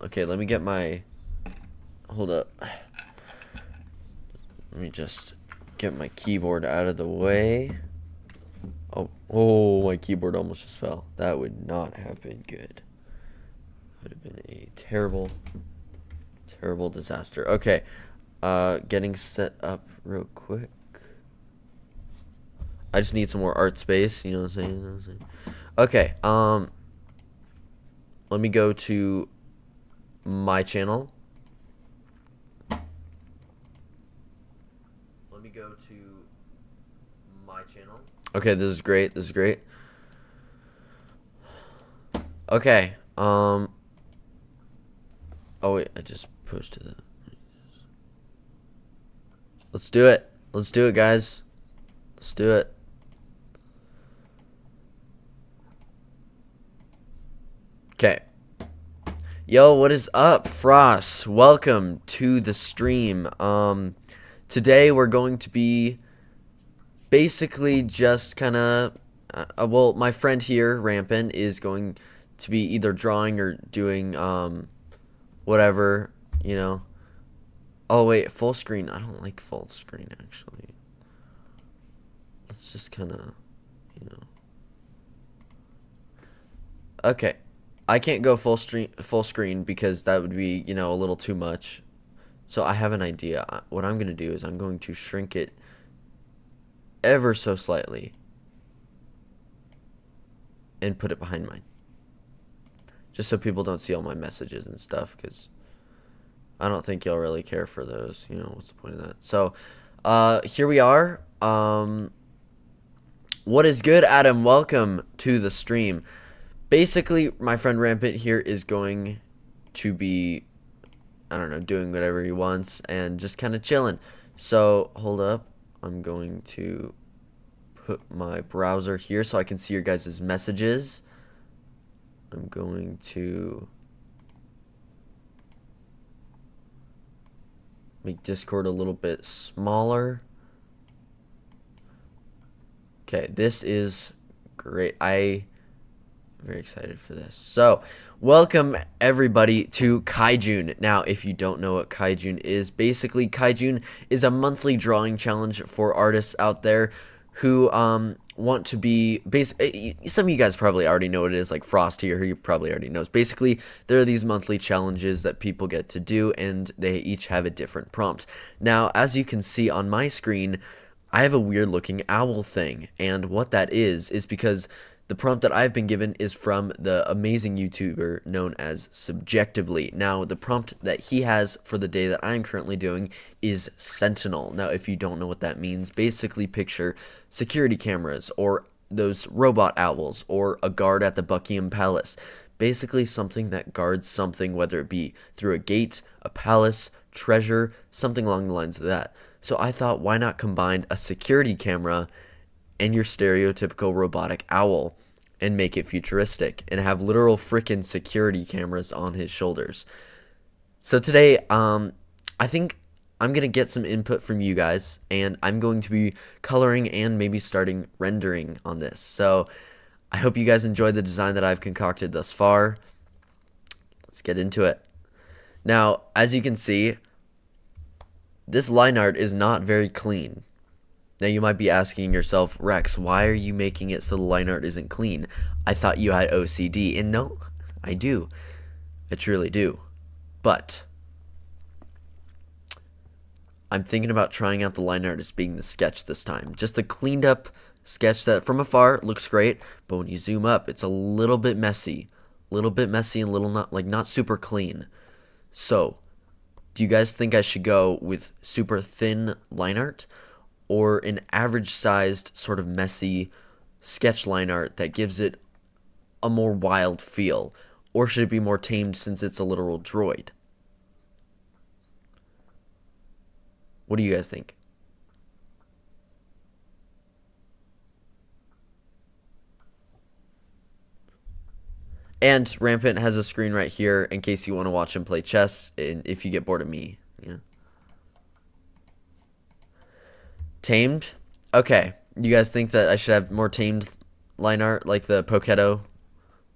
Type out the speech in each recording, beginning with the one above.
Okay, let me get my... Hold up. Let me just get my keyboard out of the way. Oh, my keyboard almost just fell. That would not have been good. Would have been a terrible, terrible disaster. Okay, getting set up real quick. I just need some more art space, you know what I'm saying? Okay, let me go to my channel. Okay, this is great. This is great. Okay. Oh wait, I just posted that. Let's do it. Let's do it, guys. Let's do it. Okay. Yo, what is up, Frost? Welcome to the stream. Today we're going to be basically just kind of, well, my friend here, Rampant, is going to be either drawing or doing, whatever, you know. Oh, wait, full screen. I don't like full screen, actually. Let's just kind of, you know. Okay. I can't go full screen because that would be, you know, a little too much. So I have an idea. What I'm going to do is I'm going to shrink it ever so slightly and put it behind mine, just so people don't see all my messages and stuff, because I don't think you'll really care for those, you know. What's the point of that? So here we are. What is good, Adam? Welcome to the stream. Basically, my friend Rampant here is going to be, I don't know, doing whatever he wants and just kind of chilling. So hold up, I'm going to put my browser here so I can see your guys' messages. I'm going to make Discord a little bit smaller. Okay, this is great. I'm very excited for this. So, welcome everybody to Kaijune. Now, if you don't know what Kaijune is, basically Kaijune is a monthly drawing challenge for artists out there who want to be some of you guys probably already know what it is, like Frost here, who you probably already knows. Basically, there are these monthly challenges that people get to do, and they each have a different prompt. Now, as you can see on my screen, I have a weird looking owl thing, and what that is because the prompt that I've been given is from the amazing YouTuber known as Subjectively. Now, the prompt that he has for the day that I'm currently doing is Sentinel. Now, if you don't know what that means, basically picture security cameras or those robot owls or a guard at the Buckingham Palace. Basically something that guards something, whether it be through a gate, a palace, treasure, something along the lines of that. So I thought, why not combine a security camera and your stereotypical robotic owl and make it futuristic and have literal frickin' security cameras on his shoulders. So today, I think I'm going to get some input from you guys, and I'm going to be coloring and maybe starting rendering on this. So I hope you guys enjoyed the design that I've concocted thus far. Let's get into it. Now, as you can see, this line art is not very clean. Now you might be asking yourself, Rex, why are you making it so the line art isn't clean? I thought you had OCD. And no, I do. I truly do. But I'm thinking about trying out the line art as being the sketch this time. Just a cleaned up sketch that from afar looks great, but when you zoom up, it's a little bit messy. A little bit messy and not super clean. So, do you guys think I should go with super thin line art, or an average-sized, sort of messy sketch line art that gives it a more wild feel? Or should it be more tamed since it's a literal droid? What do you guys think? And Rampant has a screen right here in case you want to watch him play chess, and if you get bored of me, you know. Tamed? Okay. You guys think that I should have more tamed line art, like the Poketo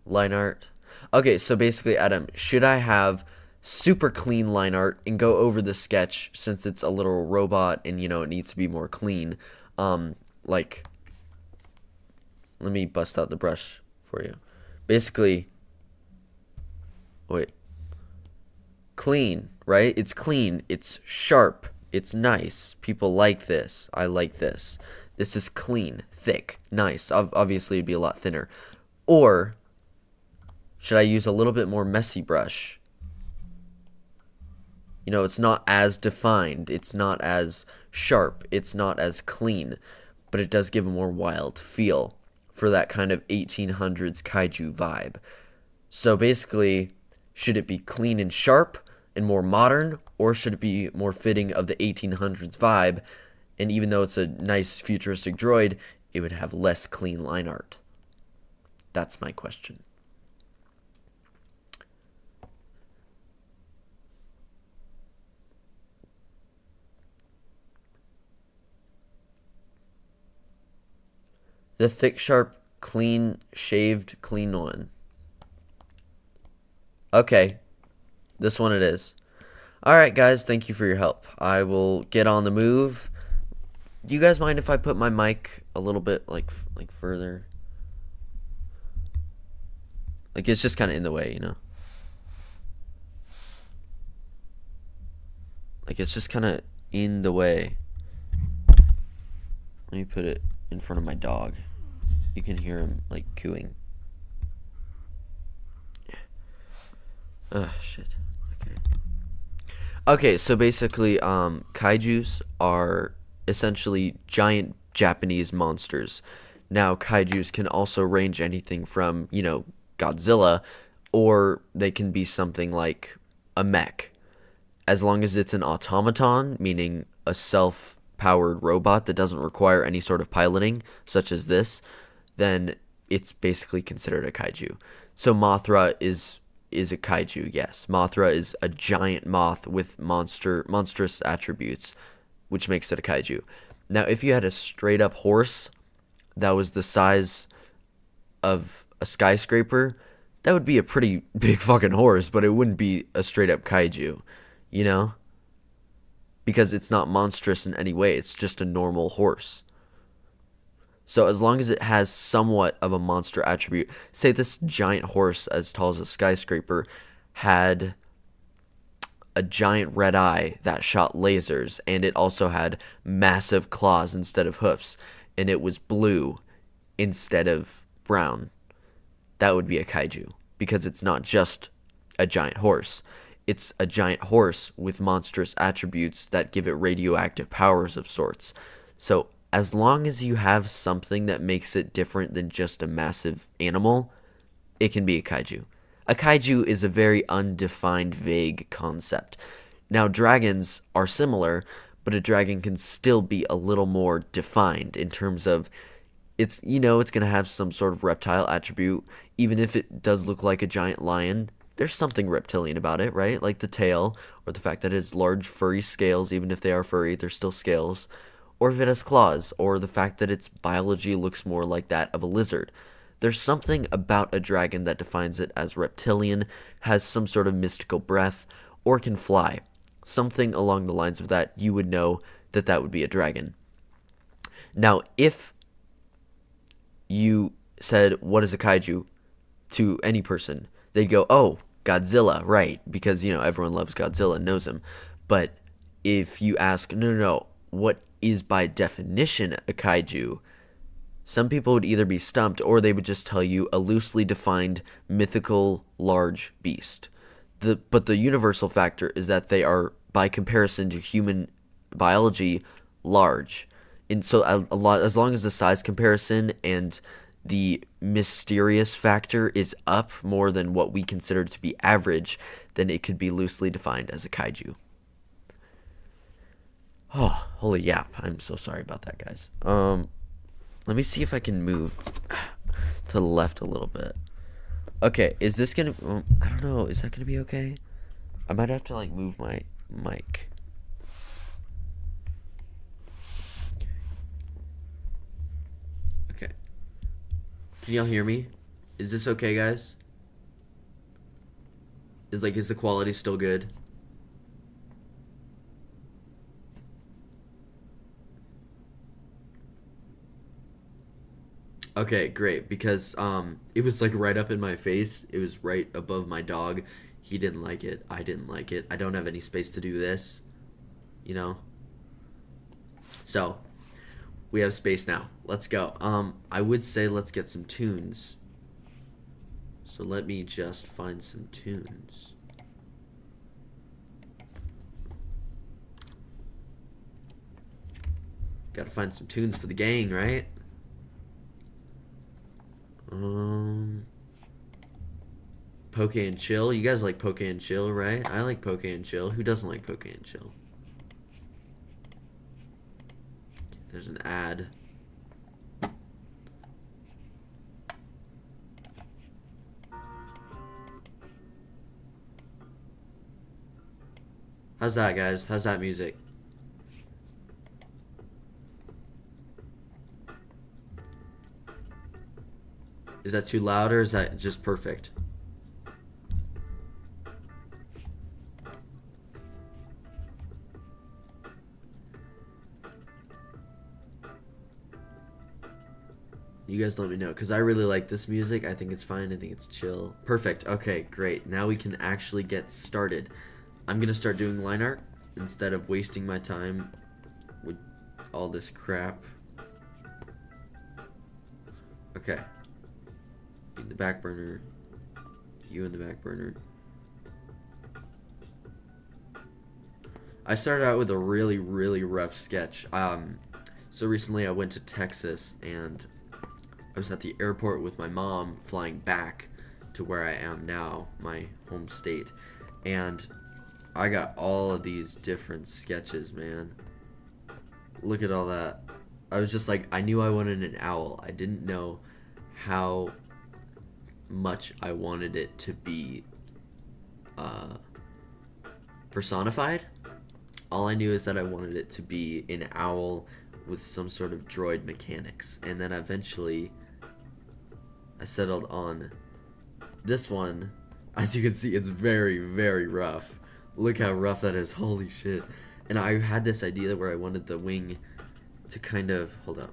line art? Okay, so basically, Adam, should I have super clean line art and go over the sketch since it's a little robot and it needs to be more clean. Like, let me bust out the brush for you. Basically, wait, clean, right? It's clean, it's sharp, it's nice. People like this. I like this. This is clean, thick, nice. Obviously, it'd be a lot thinner. Or should I use a little bit more messy brush? It's not as defined. It's not as sharp. It's not as clean. But it does give a more wild feel for that kind of 1800s kaiju vibe. So basically, should it be clean and sharp and more modern, or should it be more fitting of the 1800s vibe? And even though it's a nice futuristic droid, it would have less clean line art. That's my question. The thick, sharp, clean, shaved, clean one. Okay, this one it is. Alright guys, thank you for your help. I will get on the move. Do you guys mind if I put my mic a little bit like further? Like, it's just kind of in the way, Like, it's just kind of in the way. Let me put it in front of my dog. You can hear him, like, cooing. Shit. Okay. Okay, so basically, kaijus are essentially giant Japanese monsters. Now, kaijus can also range anything from, Godzilla, or they can be something like a mech. As long as it's an automaton, meaning a self-powered robot that doesn't require any sort of piloting, such as this, then it's basically considered a kaiju. So Mothra is a kaiju, yes. Mothra is a giant moth with monstrous attributes, which makes it a kaiju. Now, if you had a straight up horse that was the size of a skyscraper, that would be a pretty big fucking horse, but it wouldn't be a straight up kaiju, Because it's not monstrous in any way, it's just a normal horse. So as long as it has somewhat of a monster attribute, say this giant horse as tall as a skyscraper had a giant red eye that shot lasers, and it also had massive claws instead of hoofs, and it was blue instead of brown, that would be a kaiju, because it's not just a giant horse. It's a giant horse with monstrous attributes that give it radioactive powers of sorts. So as long as you have something that makes it different than just a massive animal, it can be a kaiju. A kaiju is a very undefined, vague concept. Now, dragons are similar, but a dragon can still be a little more defined in terms of it's going to have some sort of reptile attribute. Even if it does look like a giant lion, there's something reptilian about it, right? Like the tail, or the fact that it has large furry scales. Even if they are furry, they're still scales. Or if it has claws, or the fact that its biology looks more like that of a lizard. There's something about a dragon that defines it as reptilian, has some sort of mystical breath, or can fly. Something along the lines of that, you would know that that would be a dragon. Now, if you said, what is a kaiju, to any person, they'd go, oh, Godzilla, right, because, everyone loves Godzilla and knows him. But if you ask, no, what is by definition a kaiju, some people would either be stumped, or they would just tell you a loosely defined mythical large beast. But the universal factor is that they are, by comparison to human biology, large. And so as long as the size comparison and the mysterious factor is up more than what we consider to be average, then it could be loosely defined as a kaiju. Oh, holy yap. I'm so sorry about that, guys. Let me see if I can move to the left a little bit. Okay, is this gonna... I don't know. Is that gonna be okay? I might have to, move my mic. Okay. Can y'all hear me? Is this okay, guys? Is the quality still good? Okay, great. Because it was like right up in my face. It was right above my dog. He didn't like it. I didn't like it. I don't have any space to do this, you know. So we have space now. Let's go. I would say let's get some tunes. So let me just find some tunes. Gotta find some tunes for the gang, right? Poke and Chill. You guys like Poke and Chill, right? I like Poke and Chill. Who doesn't like Poke and Chill? There's an ad. How's that, guys? How's that music? Is that too loud or is that just perfect? You guys let me know, because I really like this music. I think it's fine. I think it's chill. Perfect. Okay, great. Now we can actually get started. I'm going to start doing line art instead of wasting my time with all this crap. Okay. In the back burner. You in the back burner. I started out with a really, really rough sketch. So recently I went to Texas and I was at the airport with my mom flying back to where I am now, my home state. And I got all of these different sketches, man. Look at all that. I was just like, I knew I wanted an owl. I didn't know how much I wanted it to be personified. All I knew is that I wanted it to be an owl with some sort of droid mechanics. And then eventually I settled on this one. As you can see, it's very, very rough. Look how rough that is. Holy shit. And I had this idea where I wanted the wing to kind of, hold up,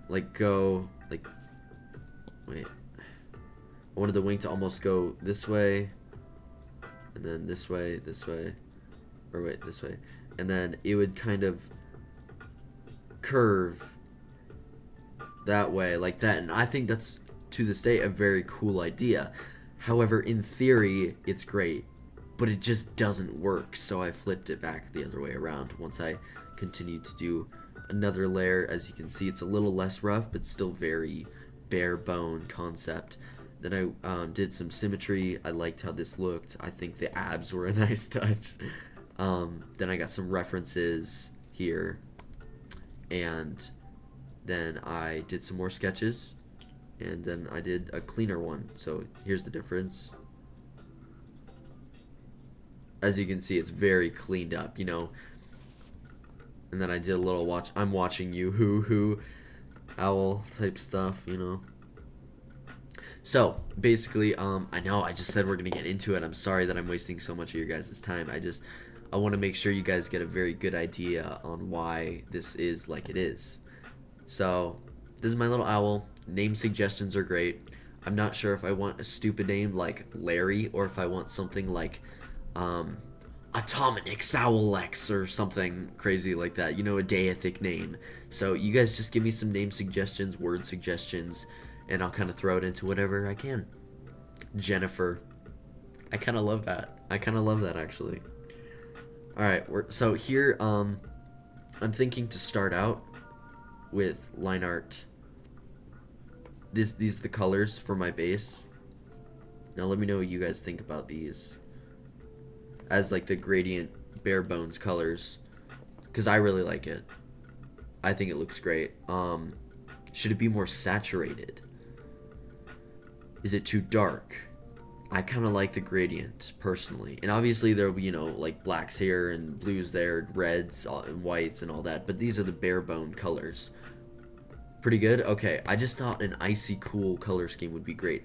like go, like, wait. I wanted the wing to almost go this way, and then this way, or wait, this way. And then it would kind of curve that way, like that. And I think that's, to this day, a very cool idea. However, in theory, it's great, but it just doesn't work. So I flipped it back the other way around once I continued to do another layer. As you can see, it's a little less rough, but still very bare bone concept. Then I did some symmetry. I liked how this looked. I think the abs were a nice touch. Then I got some references here, and then I did some more sketches, and then I did a cleaner one. So here's the difference. As you can see, it's very cleaned up, you know. And then I did a little I'm watching you, hoo owl type stuff, you know. So basically, I know I just said we're gonna get into it. I'm sorry that I'm wasting so much of your guys' time. I want to make sure you guys get a very good idea on why this is like it is. So this is my little owl. Name suggestions are great. I'm not sure if I want a stupid name like Larry or if I want something like Atomic Owlex or something crazy like that. You know, a deific name. So you guys just give me some name suggestions, word suggestions, and I'll kind of throw it into whatever I can. Jennifer. I kind of love that. I kind of love that, actually. Alright, so here, I'm thinking to start out with line art. These are the colors for my base. Now let me know what you guys think about these as like the gradient bare bones colors, because I really like it. I think it looks great. Should it be more saturated? Is it too dark? I kind of like the gradient personally, and obviously there will be, you know, like blacks here and blues there, reds and whites and all that, but these are the bare bone colors. Pretty good. Okay, I just thought an icy cool color scheme would be great.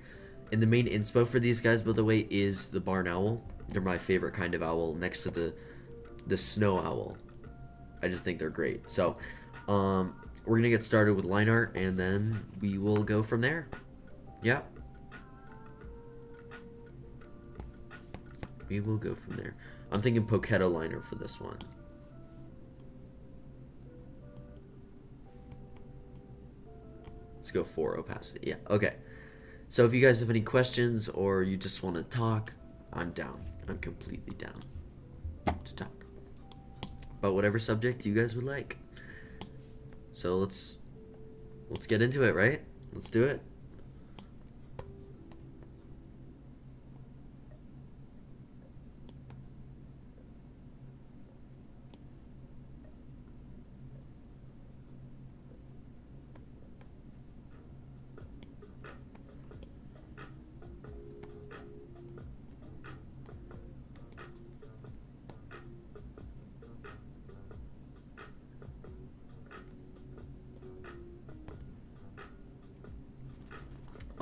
And the main inspo for these guys, by the way, is the barn owl. They're my favorite kind of owl next to the snow owl. I just think they're great. So, we're gonna get started with line art, and then we will go from there. Yeah. We will go from there. I'm thinking Poketo liner for this one. Let's go 4 opacity. Yeah, okay. So if you guys have any questions or you just want to talk, I'm down. I'm completely down to talk about whatever subject you guys would like. So let's get into it, right? Let's do it.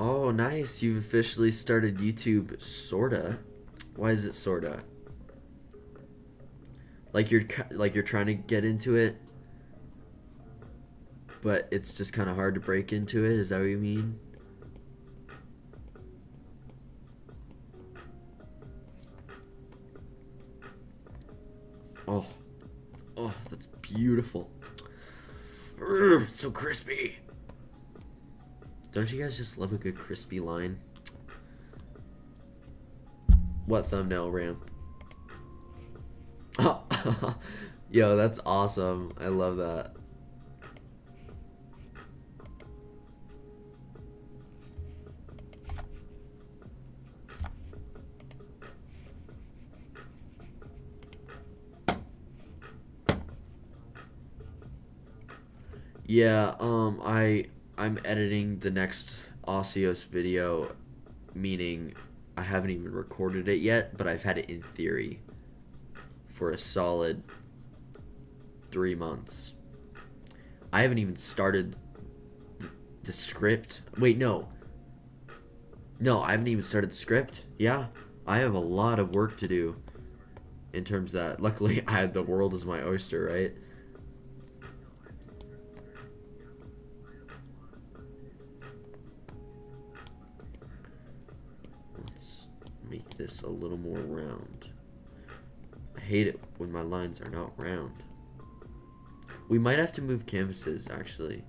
Oh, nice. You've officially started YouTube, sorta. Why is it sorta? Like you're trying to get into it, but it's just kind of hard to break into it. Is that what you mean? Oh, oh, that's beautiful. Urgh, it's so crispy. Don't you guys just love a good crispy line? What thumbnail, Ramp? Yo, that's awesome. I love that. Yeah, I'm editing the next Osios video, meaning I haven't even recorded it yet, but I've had it in theory for a solid 3 months. I haven't even started the script. Wait, no. No, I haven't even started the script. Yeah, I have a lot of work to do in terms of that. Luckily, I had the world as my oyster, right? Let's make this a little more round. I hate it when my lines are not round. We might have to move canvases, actually.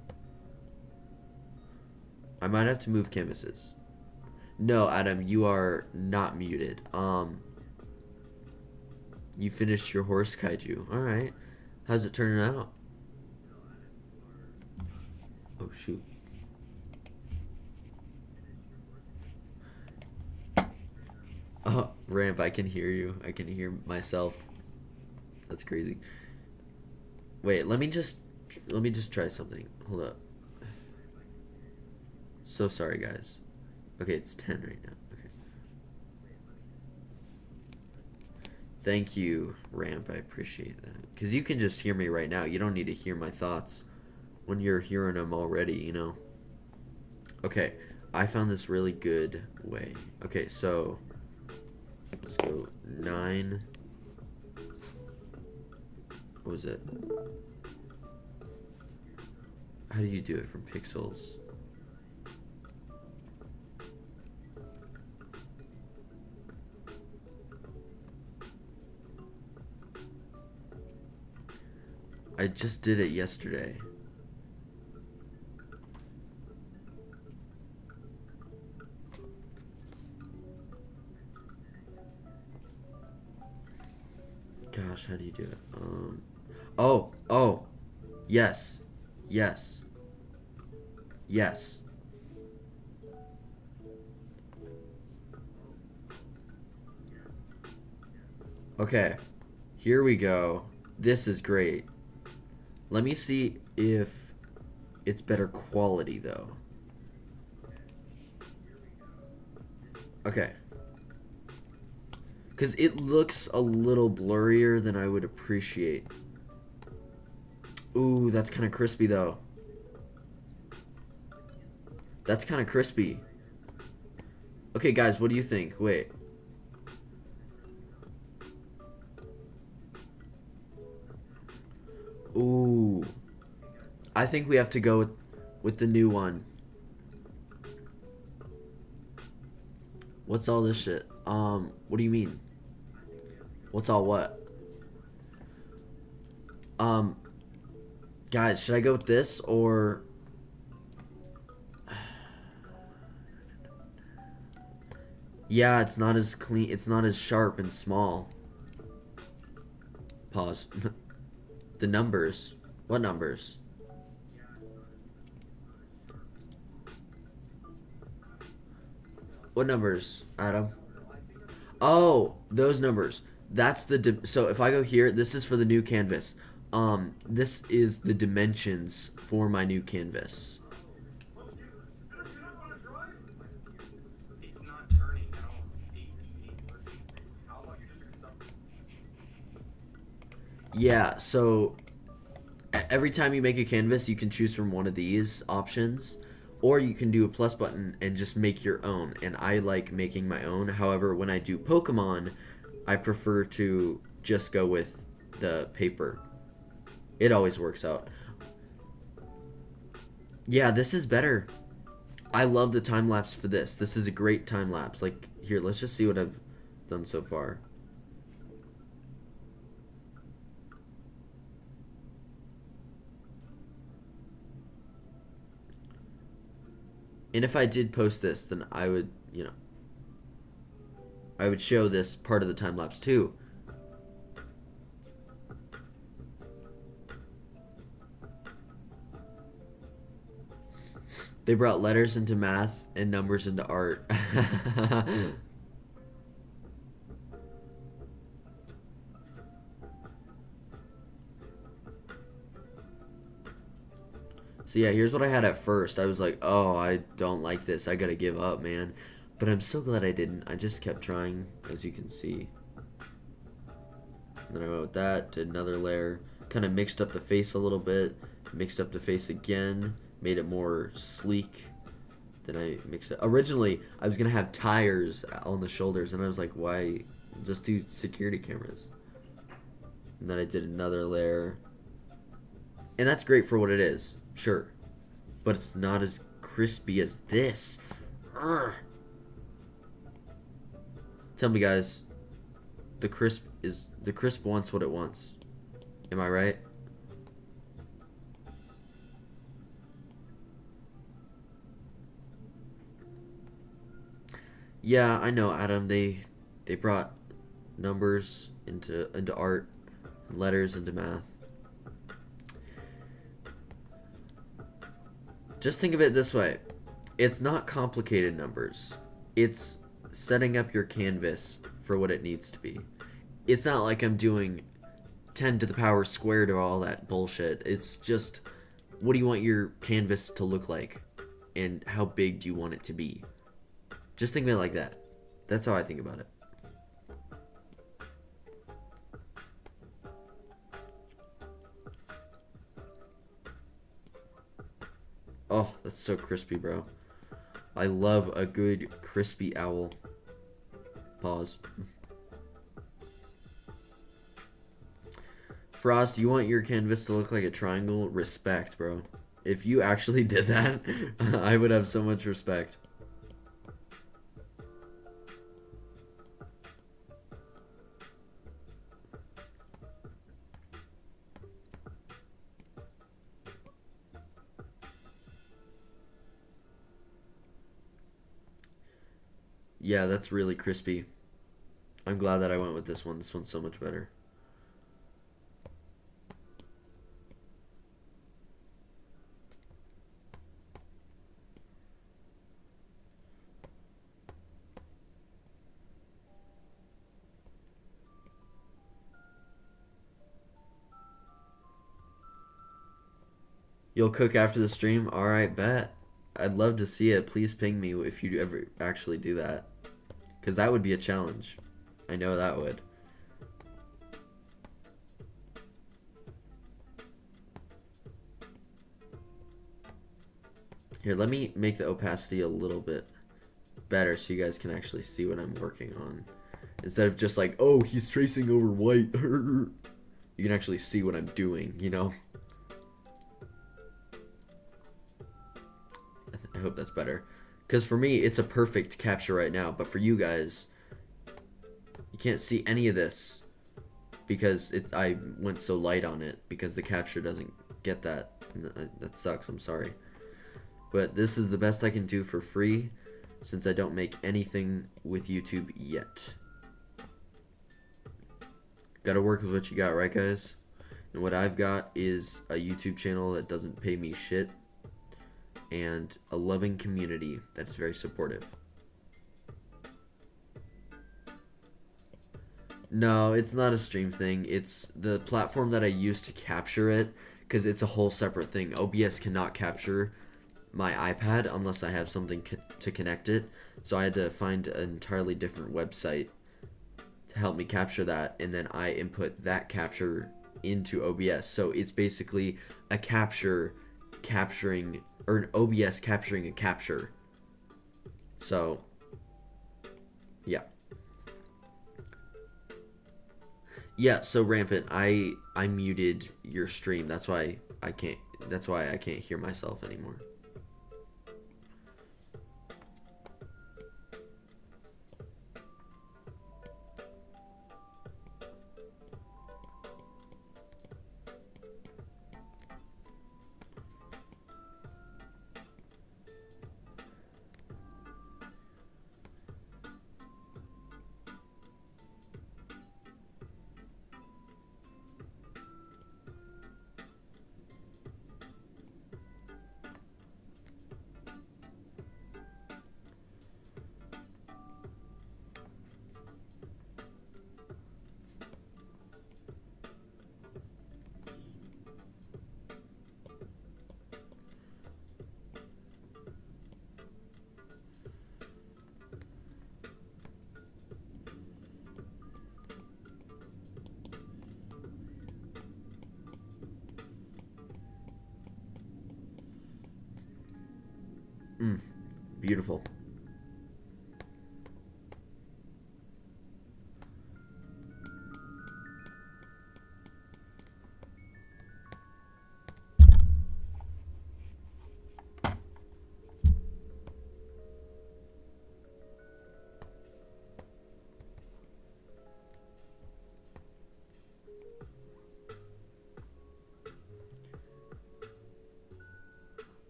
I might have to move canvases. No, Adam, you are not muted. You finished your horse kaiju. Alright. How's it turning out? Oh, shoot. Oh, Ramp, I can hear you. I can hear myself. That's crazy. Wait, let me just try something. Hold up. So sorry, guys. Okay, it's 10 right now. Okay. Thank you, Ramp. I appreciate that. Because you can just hear me right now. You don't need to hear my thoughts when you're hearing them already, you know? Okay, I found this really good way. Okay, so let's go 9. What was it? How do you do it from pixels? I just did it yesterday. Gosh, how do you do it? Oh, yes, yes, yes. Okay, here we go. This is great. Let me see if it's better quality, though. Okay. Because it looks a little blurrier than I would appreciate. Ooh, that's kind of crispy, though. That's kind of crispy. Okay, guys, what do you think? Wait. Ooh. I think we have to go with the new one. What's all this shit? What do you mean? What's all what? Um, guys, should I go with this or... Yeah, it's not as clean. It's not as sharp and small. Pause. The numbers. What numbers? What numbers, Adam? Oh, those numbers. That's the so if I go here, this is for the new canvas. This is the dimensions for my new canvas. Yeah, so every time you make a canvas, you can choose from one of these options, or you can do a plus button and just make your own. And I like making my own. However, when I do Pokemon, I prefer to just go with the paper. It always works out. Yeah, this is better. I love the time lapse for this. This is a great time lapse. Like, here, let's just see what I've done so far. And if I did post this, then I would, you know, I would show this part of the time lapse too. They brought letters into math and numbers into art. So yeah, here's what I had at first. I was like, oh, I don't like this. I gotta give up, man. But I'm so glad I didn't. I just kept trying, as you can see. And then I went with that, did another layer. Kind of mixed up the face a little bit. Mixed up the face again. Made it more sleek. Then I mixed it. Originally, I was gonna have tires on the shoulders, and I was like, why just do security cameras? And then I did another layer. And that's great for what it is, sure. But it's not as crispy as this. Urgh. Tell me, guys, the crisp wants what it wants. Am I right? Yeah, I know, Adam. They brought numbers into art, and letters into math. Just think of it this way. It's not complicated numbers. It's setting up your canvas for what it needs to be. It's not like I'm doing 10 to the power squared or all that bullshit. It's just, what do you want your canvas to look like? And how big do you want it to be? Just think of it like that. That's how I think about it. Oh, that's so crispy, bro. I love a good crispy owl. Pause. Frost, you want your canvas to look like a triangle? Respect, bro. If you actually did that, I would have so much respect. Yeah, that's really crispy. I'm glad that I went with this one. This one's so much better. You'll cook after the stream? Alright, bet. I'd love to see it. Please ping me if you ever actually do that. Because that would be a challenge. I know that would. Here, let me make the opacity a little bit better so you guys can actually see what I'm working on. Instead of just like, oh, he's tracing over white. You can actually see what I'm doing, you know? I hope that's better. Because for me, it's a perfect capture right now. But for you guys, you can't see any of this. Because I went so light on it. Because the capture doesn't get that. That sucks, I'm sorry. But this is the best I can do for free. Since I don't make anything with YouTube yet. Gotta work with what you got, right guys? And what I've got is a YouTube channel that doesn't pay me shit. And a loving community that is very supportive. No, it's not a stream thing. It's the platform that I use to capture it. Because it's a whole separate thing. OBS cannot capture my iPad unless I have something to connect it. So I had to find an entirely different website to help me capture that, and then I input that capture into OBS. So it's basically a capture capturing, or an OBS capturing a capture. So yeah, so Rampant, I muted your stream. That's why I can't hear myself anymore. Beautiful.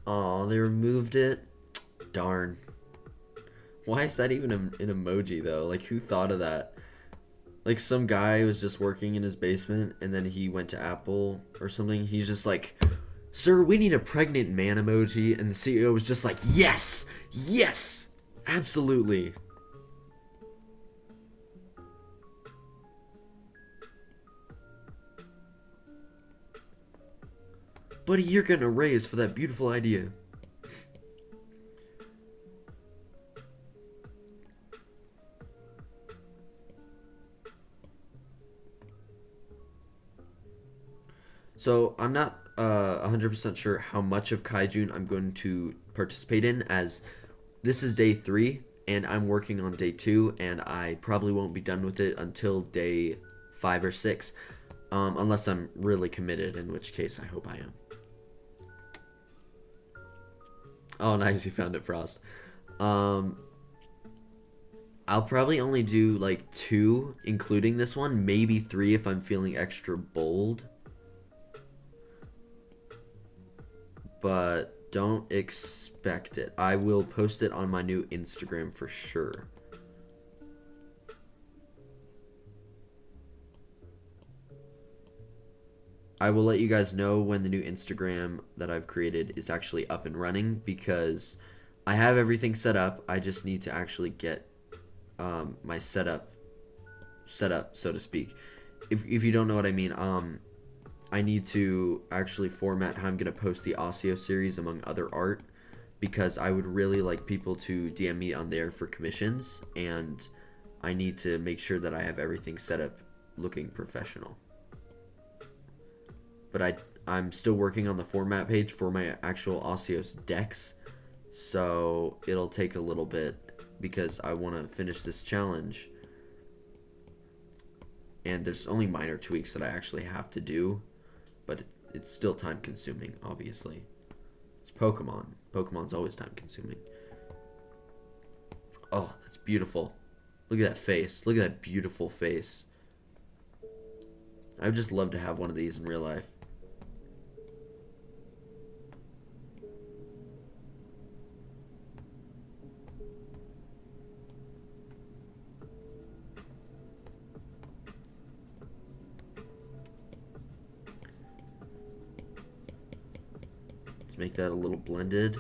Oh, they removed it. Darn. Why is that even an emoji though? Like, who thought of that? Like, some guy was just working in his basement and then he went to Apple or something. He's just like, sir, we need a pregnant man emoji. And the CEO was just like, yes, yes, absolutely. Buddy, you're getting a raise for that beautiful idea. So I'm not 100% sure how much of Kaijune I'm going to participate in, as this is day 3 and I'm working on day 2, and I probably won't be done with it until day 5 or 6, unless I'm really committed, in which case I hope I am. Oh, nice, you found it, Frost. I'll probably only do like 2, including this one, maybe 3 if I'm feeling extra bold. But don't expect it. I will post it on my new Instagram for sure. I will let you guys know when the new Instagram that I've created is actually up and running, because I have everything set up. I just need to actually get my setup, so to speak. If you don't know what I mean, I need to actually format how I'm going to post the Osseo series among other art, because I would really like people to DM me on there for commissions, and I need to make sure that I have everything set up looking professional. But I'm still working on the format page for my actual Osseo's decks, so it'll take a little bit, because I want to finish this challenge. And there's only minor tweaks that I actually have to do, but it's still time consuming, obviously. It's Pokemon. Pokemon's always time consuming. Oh, that's beautiful. Look at that face. Look at that beautiful face. I would just love to have one of these in real life. Let's make that a little blended.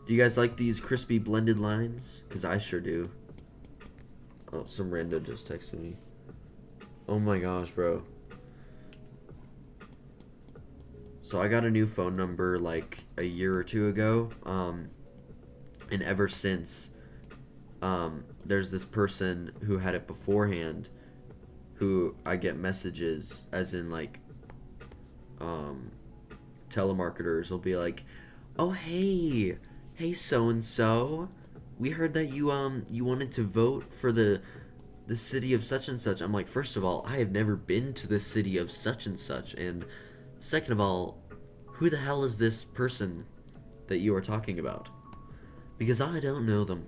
Do you guys like these crispy blended lines? Because I sure do. Oh, some rando just texted me. Oh my gosh, bro. So I got a new phone number like a year or two ago. And ever since, there's this person who had it beforehand who I get messages, as in like telemarketers will be like, oh hey so and so, we heard that you wanted to vote for the city of such and such. I'm like, first of all, I have never been to the city of such and such, and second of all, who the hell is this person that you are talking about? Because I don't know them.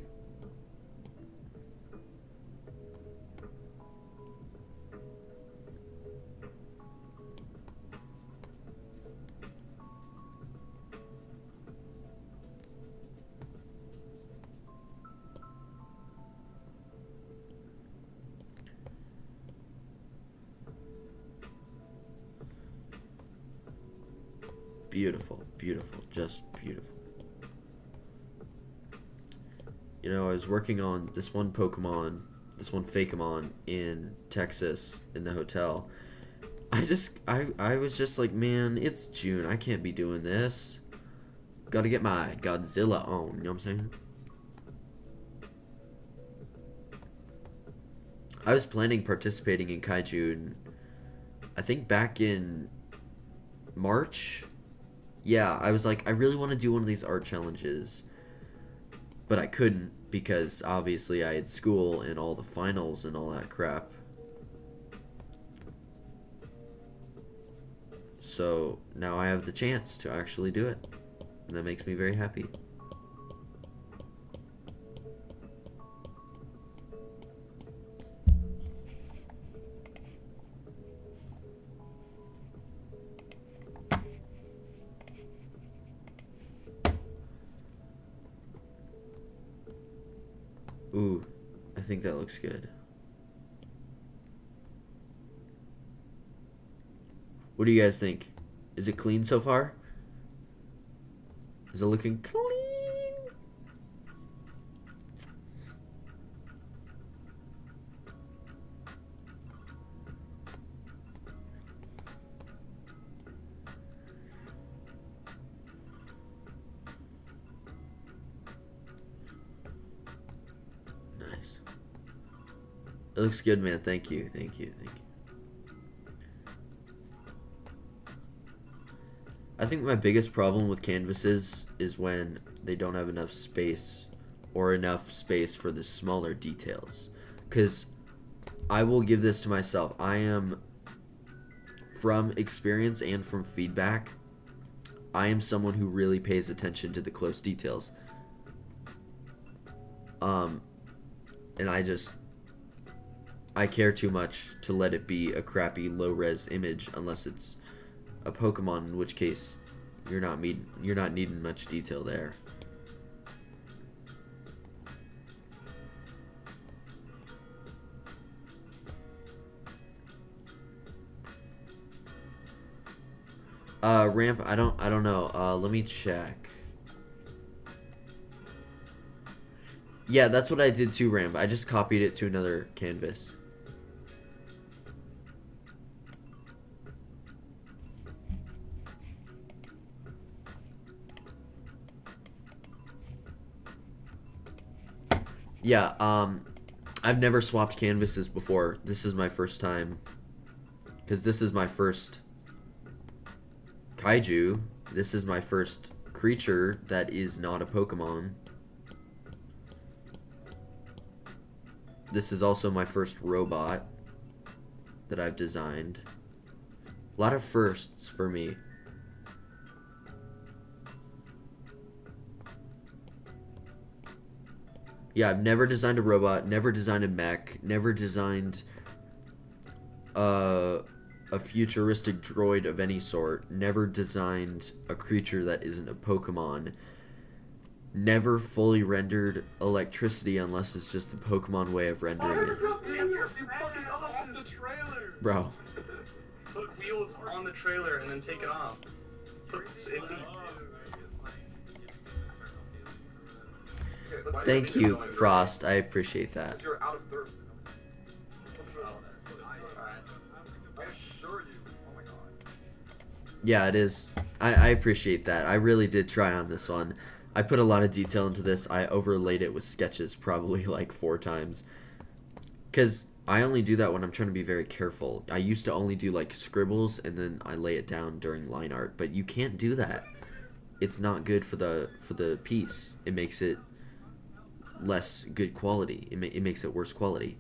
Beautiful, beautiful, just beautiful. You know, I was working on this one Pokemon, this one Fakemon in Texas in the hotel. I was just like, man, it's June. I can't be doing this. Gotta get my Godzilla on, you know what I'm saying? I was planning participating in Kaijune, I think back in March. Yeah, I was like, I really want to do one of these art challenges, but I couldn't because obviously I had school and all the finals and all that crap. So now I have the chance to actually do it, and that makes me very happy. Ooh, I think that looks good. What do you guys think? Is it clean so far? Is it looking clean? Nice. It looks good, man. Thank you. Thank you. Thank you. I think my biggest problem with canvases is when they don't have enough space or enough space for the smaller details. Because I will give this to myself. I am, from experience and from feedback, I am someone who really pays attention to the close details. And I care too much to let it be a crappy low-res image unless it's a Pokemon, in which case you're not needing much detail there. Ramp, I don't know. Let me check. Yeah, that's what I did too, Ramp. I just copied it to another canvas. Yeah, I've never swapped canvases before. This is my first time. Because this is my first kaiju. This is my first creature that is not a Pokemon. This is also my first robot that I've designed. A lot of firsts for me. Yeah, I've never designed a robot, never designed a mech, never designed a futuristic droid of any sort, never designed a creature that isn't a Pokemon, never fully rendered electricity unless it's just the Pokemon way of rendering it. Bro. Put wheels on the trailer and then take it off. Thank you, Frost. I appreciate that. Yeah, it is. I appreciate that. I really did try on this one. I put a lot of detail into this. I overlaid it with sketches probably like 4 times. Because I only do that when I'm trying to be very careful. I used to only do like scribbles and then I lay it down during line art. But you can't do that. It's not good for the piece. It makes it less good quality. It makes it worse quality.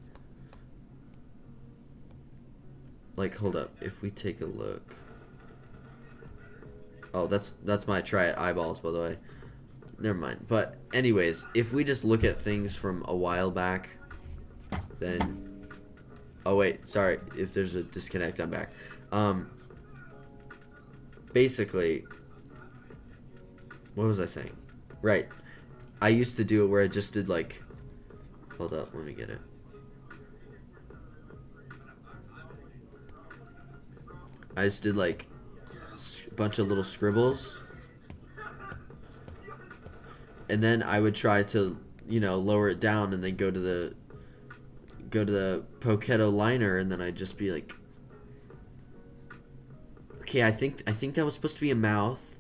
Like, hold up. If we take a look... Oh, that's my try at eyeballs, by the way. Never mind. But anyways, if we just look at things from a while back, then... Oh, wait. Sorry. If there's a disconnect, I'm back. Basically... What was I saying? Right. I used to do it where I just did, like... Hold up. Let me get it. I just did, like... bunch of little scribbles, and then I would try to, you know, lower it down and then go to the Poketo liner, and then I'd just be like, okay, I think that was supposed to be a mouth.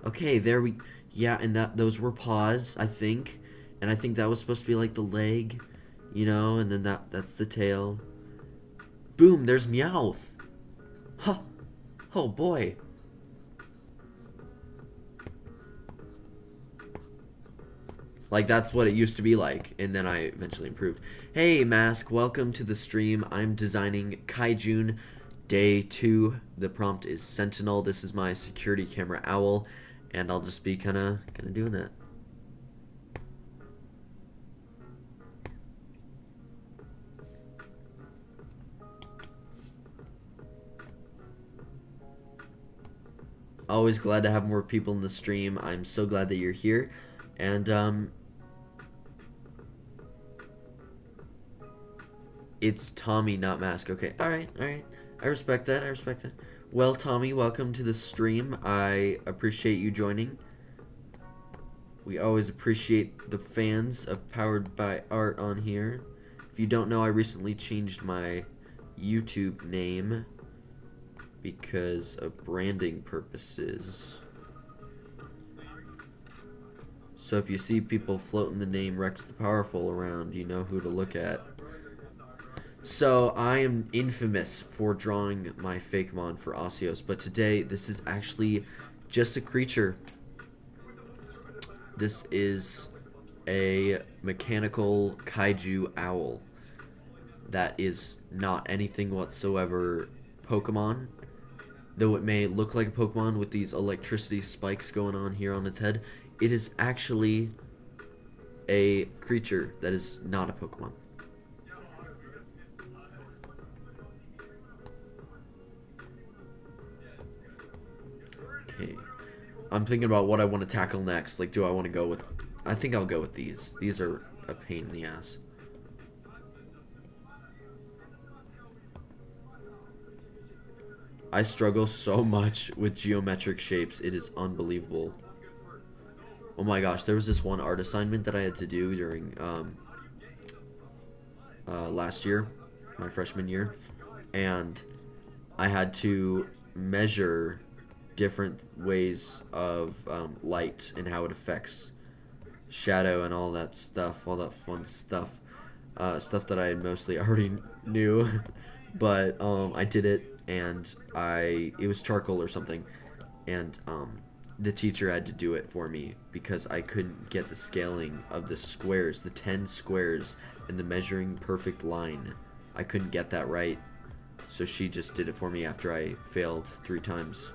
Okay, there we, yeah, and those were paws, I think, and I think that was supposed to be like the leg, you know, and then that's the tail. Boom, there's Meowth. Huh. Oh boy. Like, that's what it used to be like, and then I eventually improved. Hey, Mask, welcome to the stream. I'm designing Kaijune Day 2. The prompt is Sentinel. This is my security camera owl, and I'll just be kind of doing that. Always glad to have more people in the stream. I'm so glad that you're here. And, it's Tommy, not Mask. Okay, alright. I respect that, Well, Tommy, welcome to the stream. I appreciate you joining. We always appreciate the fans of Powered by Art on here. If you don't know, I recently changed my YouTube name because of branding purposes. So if you see people floating the name Rex the Powerful around, you know who to look at. So I am infamous for drawing my Fakemon for Ossios, but today this is actually just a creature. This is a mechanical kaiju owl that is not anything whatsoever Pokemon. Though it may look like a Pokemon with these electricity spikes going on here on its head, it is actually a creature that is not a Pokemon. Okay. I'm thinking about what I want to tackle next. Like, do I want to go with... I think I'll go with these. These are a pain in the ass. I struggle so much with geometric shapes. It is unbelievable. Oh my gosh, there was this one art assignment that I had to do during last year, my freshman year, and I had to measure different ways of light and how it affects shadow and all that stuff, all that fun stuff, stuff that I mostly already knew, but I did it. And it was charcoal or something, and the teacher had to do it for me because I couldn't get the scaling of the squares, the 10 squares, and the measuring perfect line. I couldn't get that right, so she just did it for me after I failed 3 times.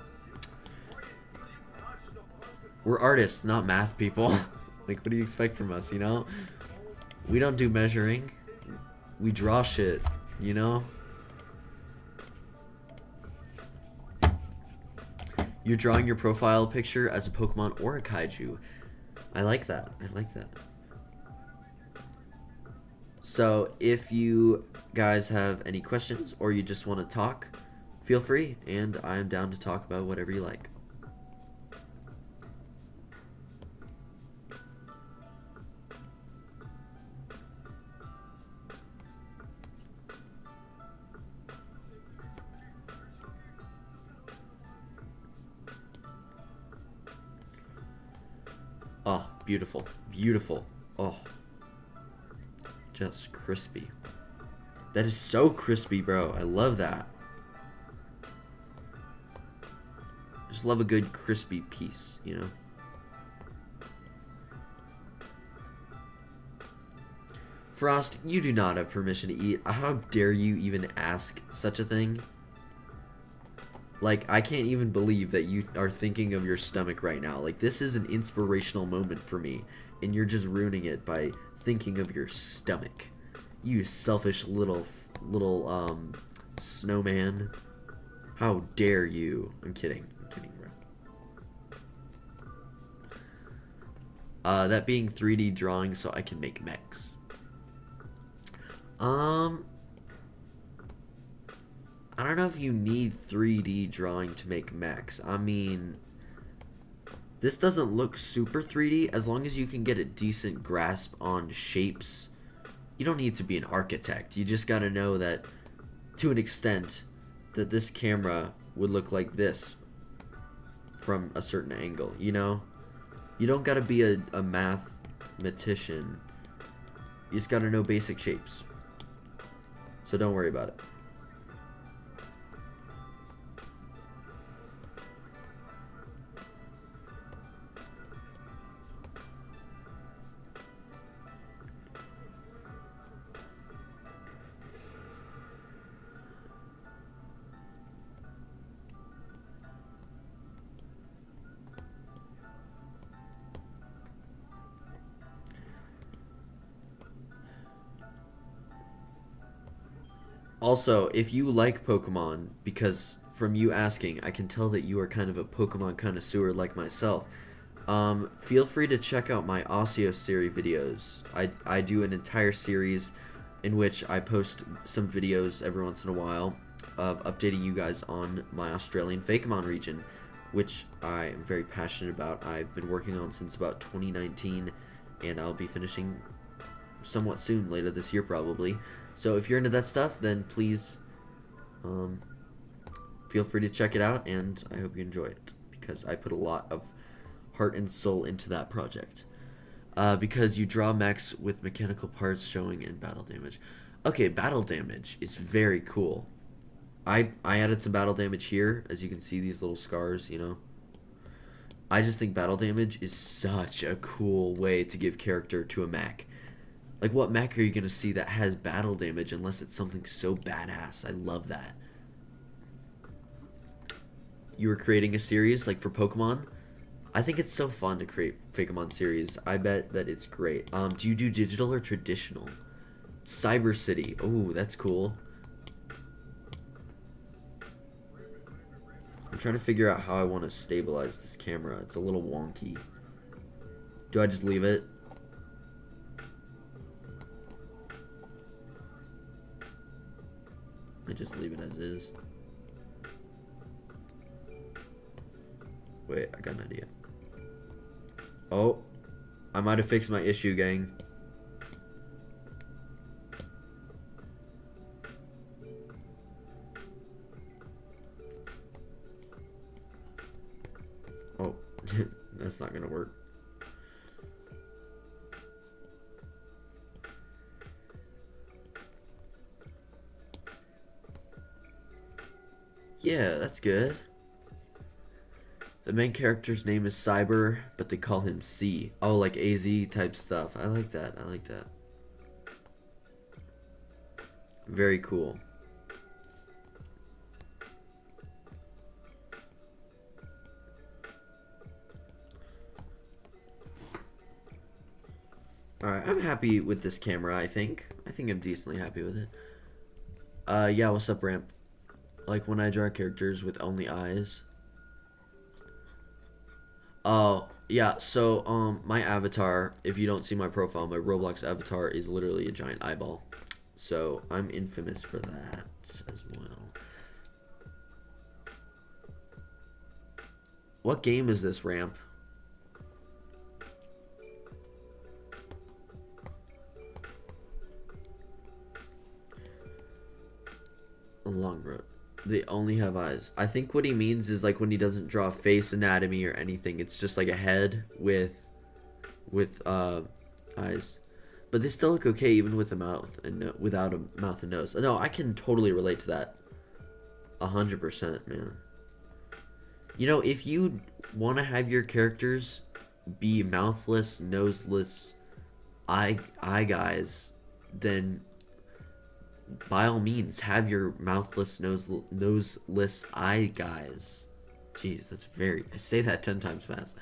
We're artists, not math people. Like, what do you expect from us, you know? We don't do measuring. We draw shit, you know? You're drawing your profile picture as a Pokemon or a Kaiju. I like that. I like that. So, if you guys have any questions or you just want to talk, feel free, and I'm down to talk about whatever you like. Oh, beautiful. Beautiful. Oh. Just crispy. That is so crispy, bro. I love that. Just love a good crispy piece, you know? Frost, you do not have permission to eat. How dare you even ask such a thing? Like, I can't even believe that you are thinking of your stomach right now. Like, this is an inspirational moment for me, and you're just ruining it by thinking of your stomach. You selfish little snowman. How dare you? I'm kidding. I'm kidding, bro. That being 3D drawing so I can make mechs. I don't know if you need 3D drawing to make mechs. I mean, this doesn't look super 3D as long as you can get a decent grasp on shapes. You don't need to be an architect. You just gotta know that, to an extent, that this camera would look like this from a certain angle, you know? You don't gotta be a mathematician. You just gotta know basic shapes. So don't worry about it. Also, if you like Pokemon, because from you asking, I can tell that you are kind of a Pokemon connoisseur like myself, feel free to check out my Osseo series videos. I do an entire series in which I post some videos every once in a while of updating you guys on my Australian Fakemon region, which I am very passionate about. I've been working on since about 2019, and I'll be finishing somewhat soon, later this year probably. So if you're into that stuff, then please feel free to check it out, and I hope you enjoy it, because I put a lot of heart and soul into that project. Because you draw mechs with mechanical parts showing in battle damage. Okay, battle damage is very cool. I added some battle damage here, as you can see these little scars, you know. I just think battle damage is such a cool way to give character to a mech. Like, what mech are you going to see that has battle damage unless it's something so badass? I love that. You were creating a series, like, for Pokemon? I think it's so fun to create Fakemon series. I bet that it's great. Do you do digital or traditional? Cyber City. Oh, that's cool. I'm trying to figure out how I want to stabilize this camera. It's a little wonky. Do I just leave it? I just leave it as is. Wait, I got an idea. Oh, I might have fixed my issue, gang. Oh, that's not gonna work. Yeah, that's good. The main character's name is Cyber, but they call him C. Oh, like AZ type stuff. I like that. I like that. Very cool. Alright, I'm happy with this camera, I think. I think I'm decently happy with it. Yeah, what's up, Ramp? Like when I draw characters with only eyes. Oh, yeah, so, my avatar, if you don't see my profile, my Roblox avatar is literally a giant eyeball. So, I'm infamous for that as well. What game is this, Ramp? A long road. They only have eyes. I think what he means is like when he doesn't draw face anatomy or anything. It's just like a head with eyes. But they still look okay even with a mouth and without a mouth and nose. No, I can totally relate to that. 100%, man. You know, if you want to have your characters be mouthless, noseless, eye guys, then by all means have your mouthless, noseless eye guys. Jeez, that's very. I say that 10 times fast.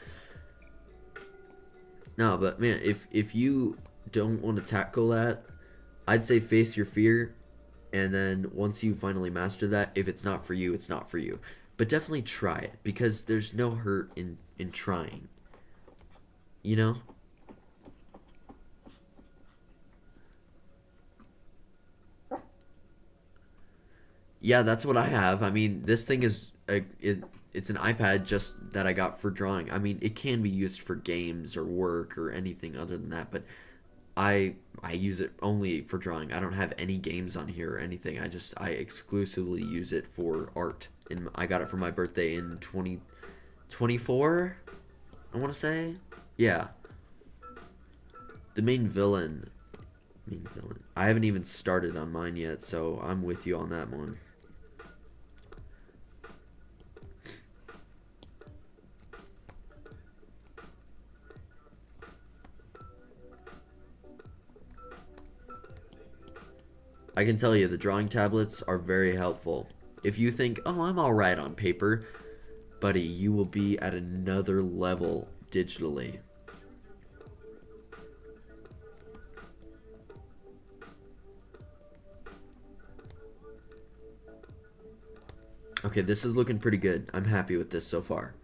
No, but man, if you don't want to tackle that, I'd say face your fear, and then once you finally master that, if it's not for you, it's not for you. But definitely try it because there's no hurt in trying. You know? Yeah, that's what I have. I mean, this thing is it's an iPad just that I got for drawing. I mean, it can be used for games or work or anything other than that, but I use it only for drawing. I don't have any games on here or anything. I exclusively use it for art. And I got it for my birthday in 2024, I want to say. Yeah. The main villain. Main villain. I haven't even started on mine yet, so I'm with you on that one. I can tell you the drawing tablets are very helpful. If you think, oh, I'm alright on paper, buddy, you will be at another level digitally. Okay, this is looking pretty good. I'm happy with this so far.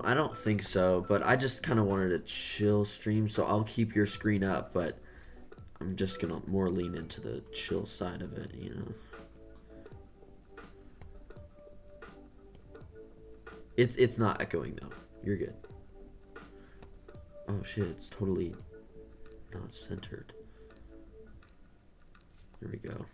I don't think so, but I just kind of wanted a chill stream, so I'll keep your screen up, but I'm just gonna more lean into the chill side of it, you know. It's not echoing though. You're good. Oh shit, it's totally not centered. There we go.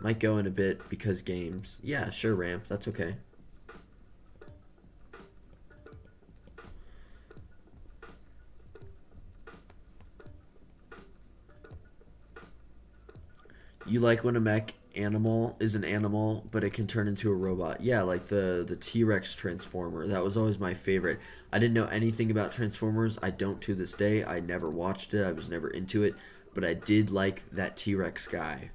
Might go in a bit because games. Yeah, sure, Ramp. That's okay. You like when a mech animal is an animal, but it can turn into a robot. Yeah, like the T-Rex Transformer. That was always my favorite. I didn't know anything about Transformers. I don't to this day. I never watched it. I was never into it. But I did like that T-Rex guy.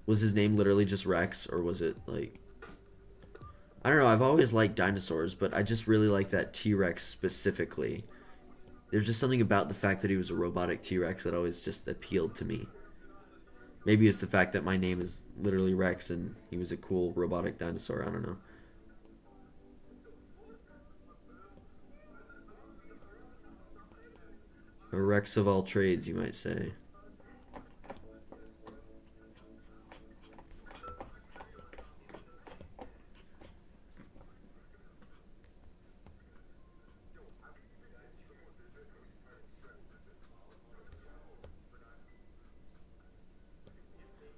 Was his name literally just Rex, or was it like... I don't know, I've always liked dinosaurs, but I just really like that T-Rex specifically. There's just something about the fact that he was a robotic T-Rex that always just appealed to me. Maybe it's the fact that my name is literally Rex and he was a cool robotic dinosaur, I don't know. A Rex of all trades, you might say.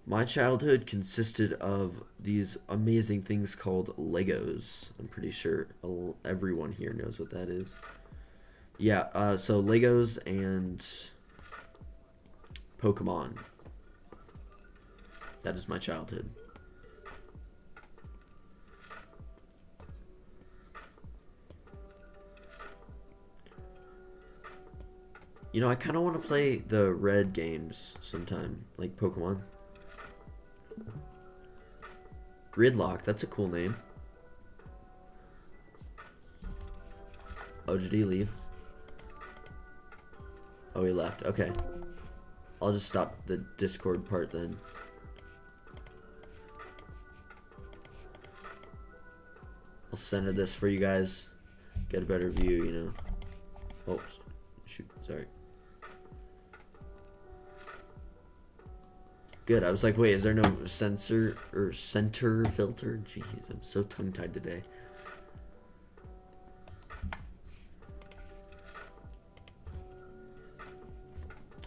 My childhood consisted of these amazing things called Legos. I'm pretty sure everyone here knows what that is. Yeah, so Legos and Pokemon. That is my childhood. You know, I kind of want to play the red games sometime, like Pokemon. Gridlock, that's a cool name. Oh, did he leave? Oh, he left. Okay. I'll just stop the Discord part then. I'll center this for you guys. Get a better view, you know. Oh, shoot, sorry. Good, I was like, wait, is there no center filter? Jeez, I'm so tongue-tied today.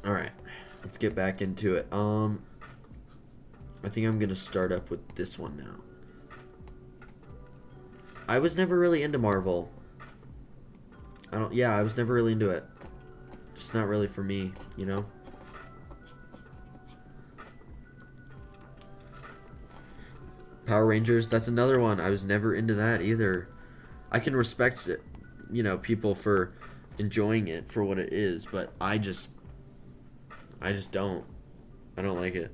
Alright, let's get back into it. I think I'm gonna start up with this one now. I was never really into Marvel. I was never really into it. Just not really for me, you know? Power Rangers, that's another one. I was never into that either. I can respect it, you know, people for enjoying it for what it is, but I just don't. I don't like it.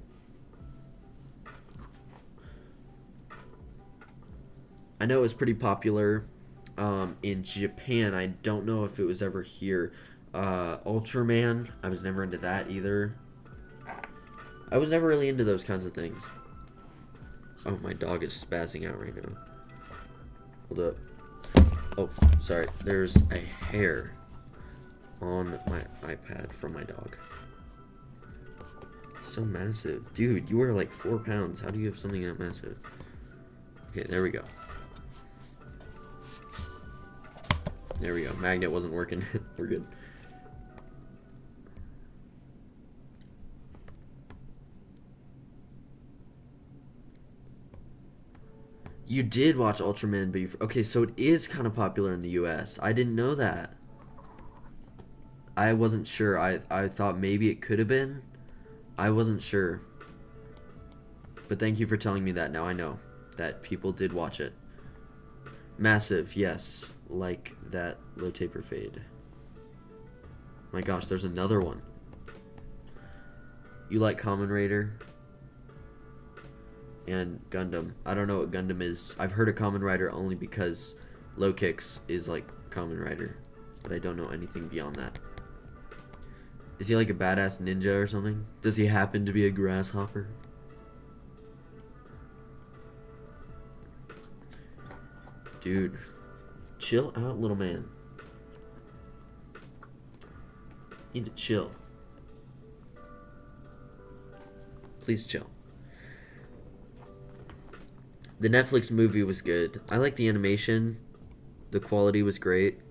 I know it was pretty popular in Japan. I don't know if it was ever here. Ultraman, I was never into that either. I was never really into those kinds of things. Oh, my dog is spazzing out right now. Hold up. Oh, sorry. There's a hair on my iPad from my dog. It's so massive. Dude, you are like 4 pounds. How do you have something that massive? Okay, there we go. There we go. Magnet wasn't working. We're good. You did watch Ultraman, but okay, so it is kind of popular in the US. I didn't know that. I wasn't sure. I thought maybe it could have been. I wasn't sure. But thank you for telling me that. Now I know that people did watch it. Massive, yes. Like that low taper fade. My gosh, there's another one. You like Kamen Rider? And Gundam. I don't know what Gundam is. I've heard of Kamen Rider only because Low Kicks is like Kamen Rider. But I don't know anything beyond that. Is he like a badass ninja or something? Does he happen to be a grasshopper? Dude. Chill out, little man. You need to chill. Please chill. The Netflix movie was good. I like the animation. The quality was great.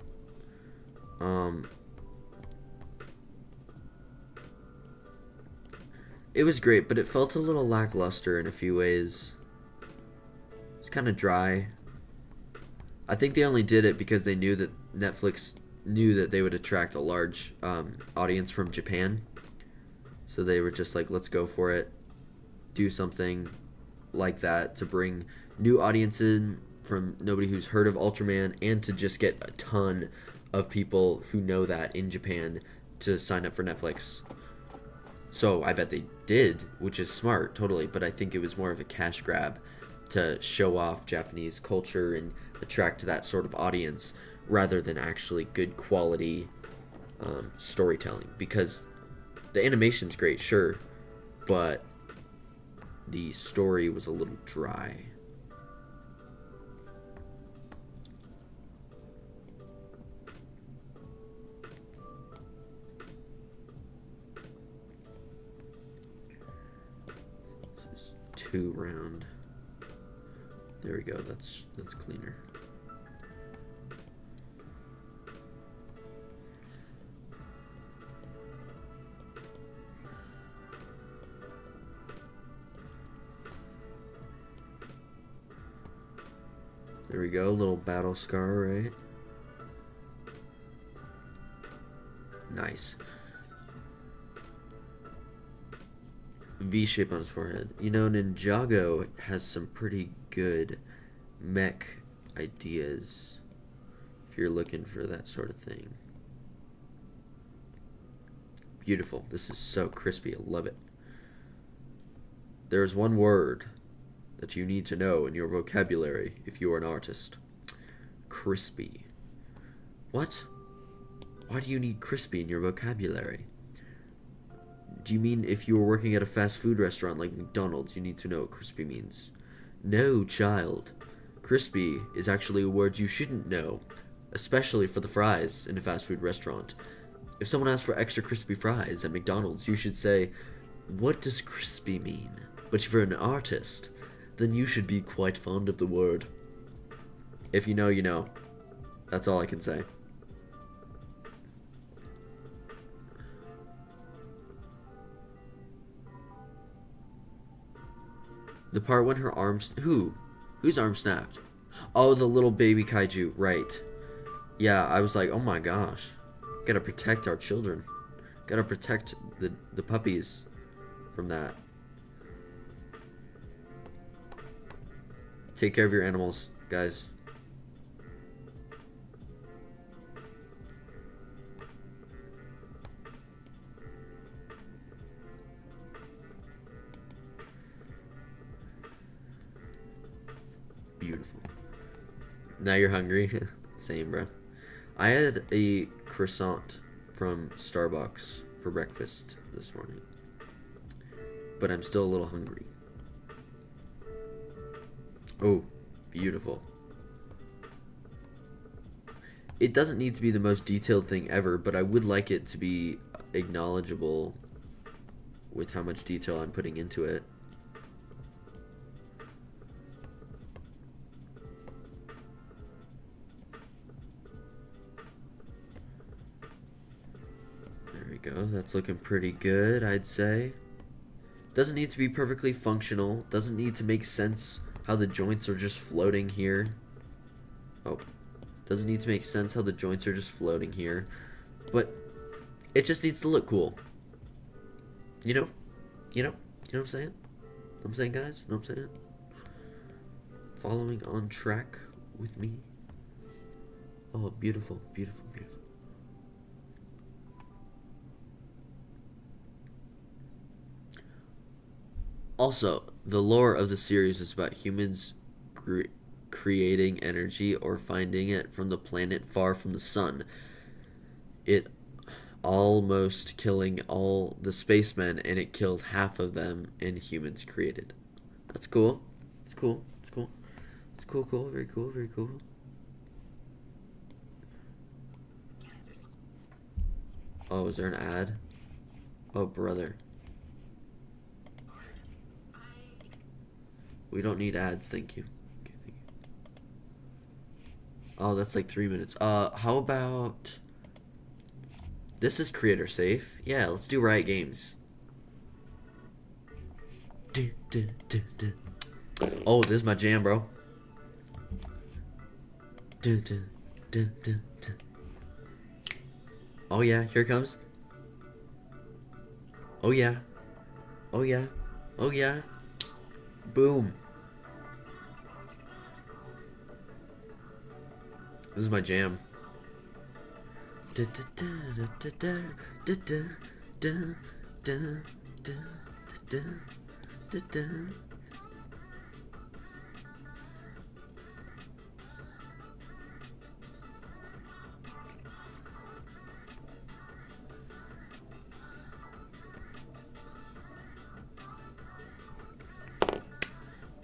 It was great, but it felt a little lackluster in a few ways. It's kind of dry. I think they only did it because they knew that Netflix knew that they would attract a large audience from Japan. So they were just like, let's go for it. Do something like that to bring new audience in from nobody who's heard of Ultraman, and to just get a ton of people who know that in Japan to sign up for Netflix. So I bet they did, which is smart, totally, but I think it was more of a cash grab to show off Japanese culture and attract that sort of audience rather than actually good quality storytelling, because the animation's great, sure, but the story was a little dry. This is too round. There we go. That's cleaner. There we go, little battle scar, right? Nice. V shape on his forehead. You know, Ninjago has some pretty good mech ideas if you're looking for that sort of thing. Beautiful. This is so crispy. I love it. There's one word that you need to know in your vocabulary if you are an artist. Crispy. What? Why do you need crispy in your vocabulary? Do you mean if you were working at a fast food restaurant like McDonald's, you need to know what crispy means? No, child. Crispy is actually a word you shouldn't know, especially for the fries in a fast food restaurant. If someone asks for extra crispy fries at McDonald's, you should say, "What does crispy mean?" But if you're an artist, then you should be quite fond of the word. If you know, you know. That's all I can say. The part when her arms... Whose arm snapped? Oh, the little baby kaiju. Right. Yeah, I was like, oh my gosh. Gotta protect our children. Gotta protect the puppies from that. Take care of your animals, guys. Beautiful. Now you're hungry? Same, bro. I had a croissant from Starbucks for breakfast this morning, but I'm still a little hungry. Oh, beautiful. It doesn't need to be the most detailed thing ever, but I would like it to be acknowledgeable with how much detail I'm putting into it. There we go. That's looking pretty good, I'd say. Doesn't need to be perfectly functional. Doesn't need to make sense how the joints are just floating here. Oh. Doesn't need to make sense how the joints are just floating here. But it just needs to look cool. You know? You know? You know what I'm saying? I'm saying, guys? You know what I'm saying? Following on track with me. Oh, beautiful, beautiful, beautiful. Also, the lore of the series is about humans creating energy or finding it from the planet far from the sun. It almost killing all the spacemen, and it killed half of them, and humans created. That's cool. It's cool. It's cool. It's cool, cool. Very cool, very cool. Oh, is there an ad? Oh, brother. We don't need ads, thank you. Okay, thank you. Oh, that's like 3 minutes. How about... This is creator safe. Yeah, let's do Riot Games. Oh, this is my jam, bro. Oh yeah, here it comes. Oh yeah. Oh yeah. Oh yeah. Boom. This is my jam.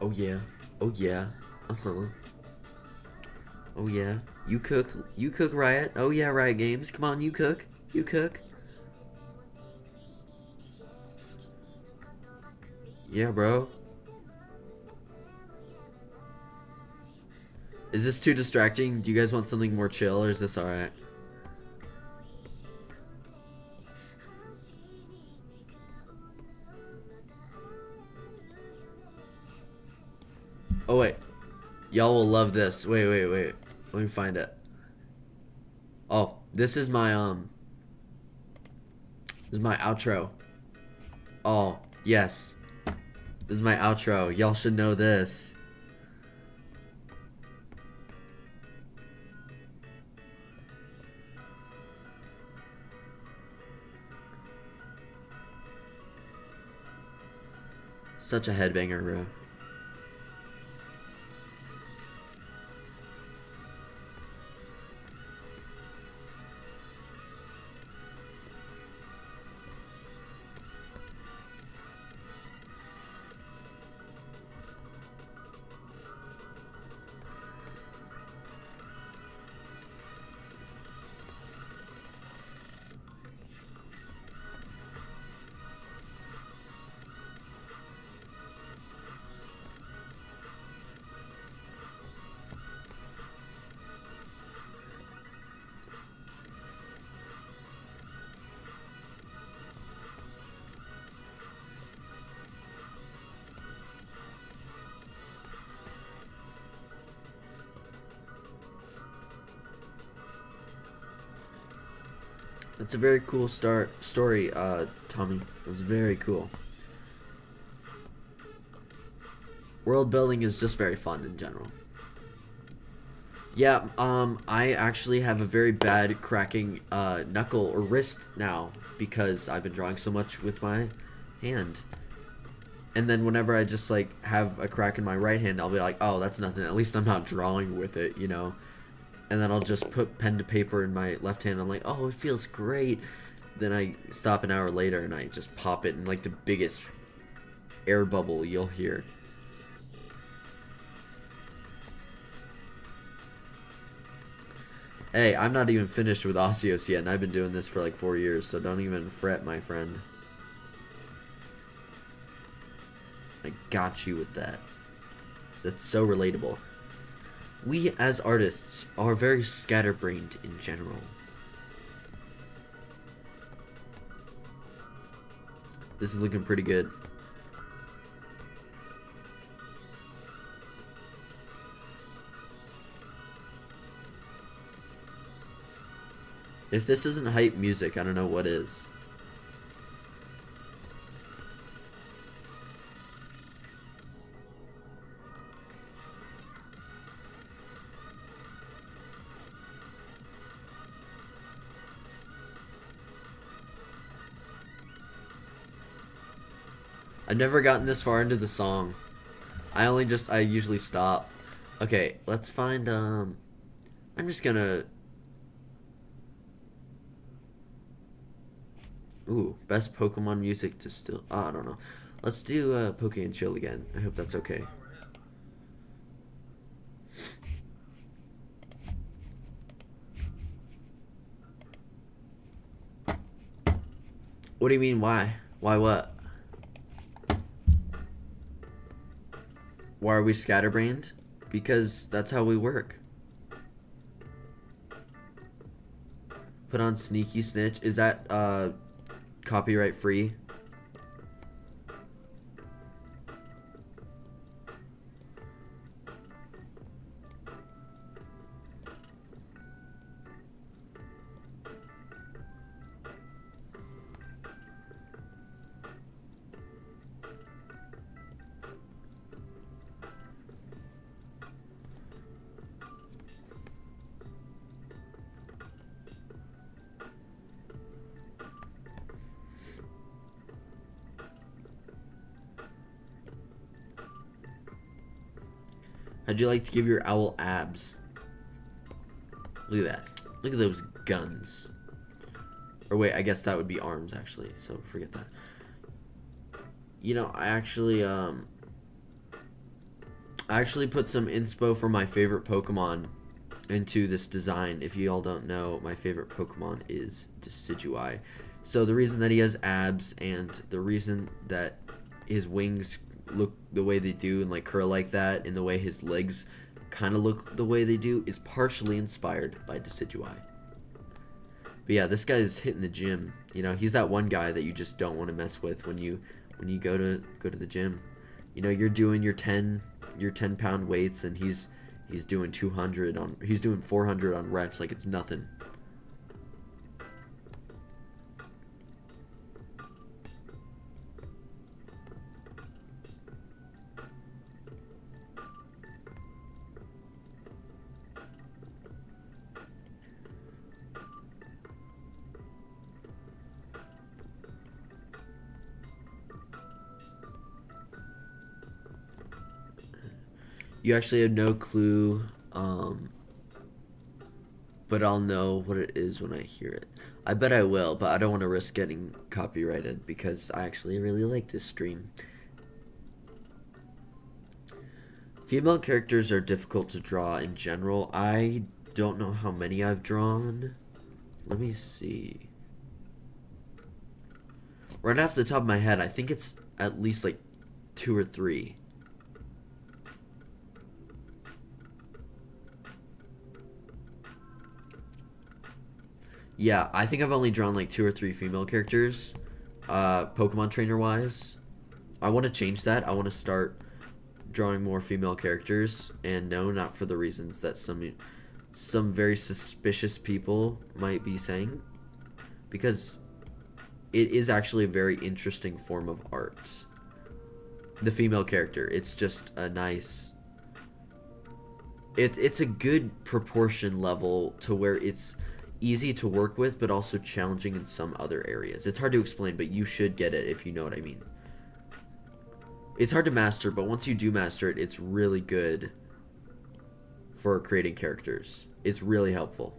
Oh yeah. Oh yeah. Uh-huh. Oh yeah. You cook Riot. Oh yeah, Riot Games. Come on, you cook. You cook. Yeah, bro. Is this too distracting? Do you guys want something more chill, or is this alright? Oh wait. Y'all will love this. Wait, wait, wait. Let me find it. Oh, this is my outro. Oh, yes. This is my outro. Y'all should know this. Such a headbanger, bro. That's a very cool story, Tommy. That's very cool. World building is just very fun in general. Yeah, I actually have a very bad cracking knuckle or wrist now because I've been drawing so much with my hand. And then whenever I just like have a crack in my right hand, I'll be like, oh, that's nothing. At least I'm not drawing with it, you know? And then I'll just put pen to paper in my left hand. I'm like, oh, it feels great. Then I stop an hour later and I just pop it in like the biggest air bubble you'll hear. Hey, I'm not even finished with Osseous yet, and I've been doing this for like 4 years, so don't even fret, my friend. I got you with that. That's so relatable. We as artists are very scatterbrained in general. This is looking pretty good. If this isn't hype music, I don't know what is. I've never gotten this far into the song. I usually stop. Okay, let's find, I'm just gonna... Ooh, best Pokemon music to still... Oh, I don't know. Let's do Poke and Chill again. I hope that's okay. What do you mean, why? Why what? Why are we scatterbrained? Because that's how we work. Put on Sneaky Snitch. Is that, copyright free? How'd you like to give your owl abs? Look at that. Look at those guns. Or wait, I guess that would be arms actually, so forget that. You know, I actually put some inspo for my favorite Pokemon into this design. If you all don't know, my favorite Pokemon is Decidueye. So the reason that he has abs and the reason that his wings look the way they do and like curl like that, and the way his legs kind of look the way they do is partially inspired by Decidueye. But yeah, this guy's hitting the gym. You know, he's that one guy that you just don't want to mess with when you go to the gym. You know, you're doing your 10 pound weights and he's He's doing 200 on, he's doing 400 on reps like it's nothing. You actually have no clue, but I'll know what it is when I hear it. I bet I will, but I don't want to risk getting copyrighted because I actually really like this stream. Female characters are difficult to draw in general. I don't know how many I've drawn. Let me see. Right off the top of my head, I think it's at least like 2 or 3. Yeah, I think I've only drawn like 2 or 3 female characters, Pokemon trainer wise. I want to change that. I want to start drawing more female characters, and no, not for the reasons that some very suspicious people might be saying, because it is actually a very interesting form of art. The female character, it's just a nice, it's a good proportion level to where it's easy to work with, but also challenging in some other areas. It's hard to explain, but you should get it if you know what I mean. It's hard to master, but once you do master it, it's really good for creating characters. It's really helpful.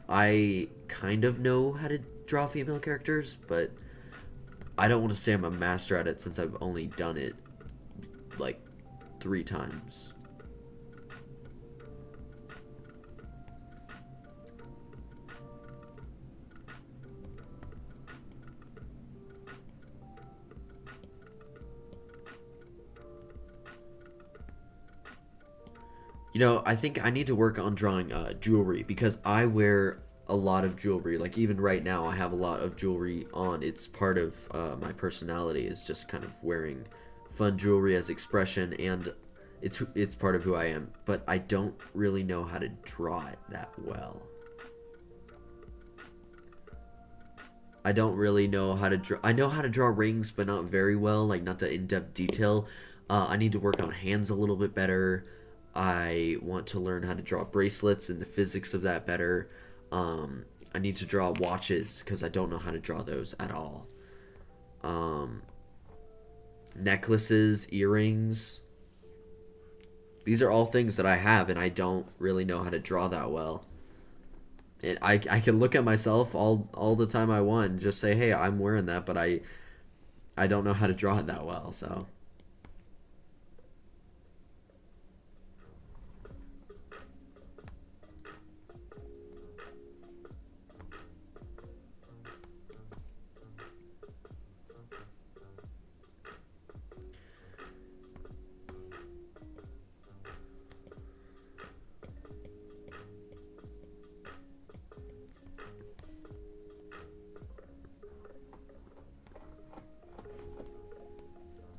I kind of know how to draw female characters, but I don't want to say I'm a master at it since I've only done it like 3 times. You know, I think I need to work on drawing jewelry, because I wear a lot of jewelry. Like even right now, I have a lot of jewelry on. It's part of my personality, is just kind of wearing fun jewelry as expression, and it's part of who I am. But I don't really know how to draw it that well. I don't really know how to draw. I know how to draw rings, but not very well. Like not the in-depth detail. I need to work on hands a little bit better. I want to learn how to draw bracelets and the physics of that better. I need to draw watches because I don't know how to draw those at all. Necklaces, earrings. These are all things that I have, and I don't really know how to draw that well. And I can look at myself all the time I want and just say, hey, I'm wearing that, but I don't know how to draw it that well, so...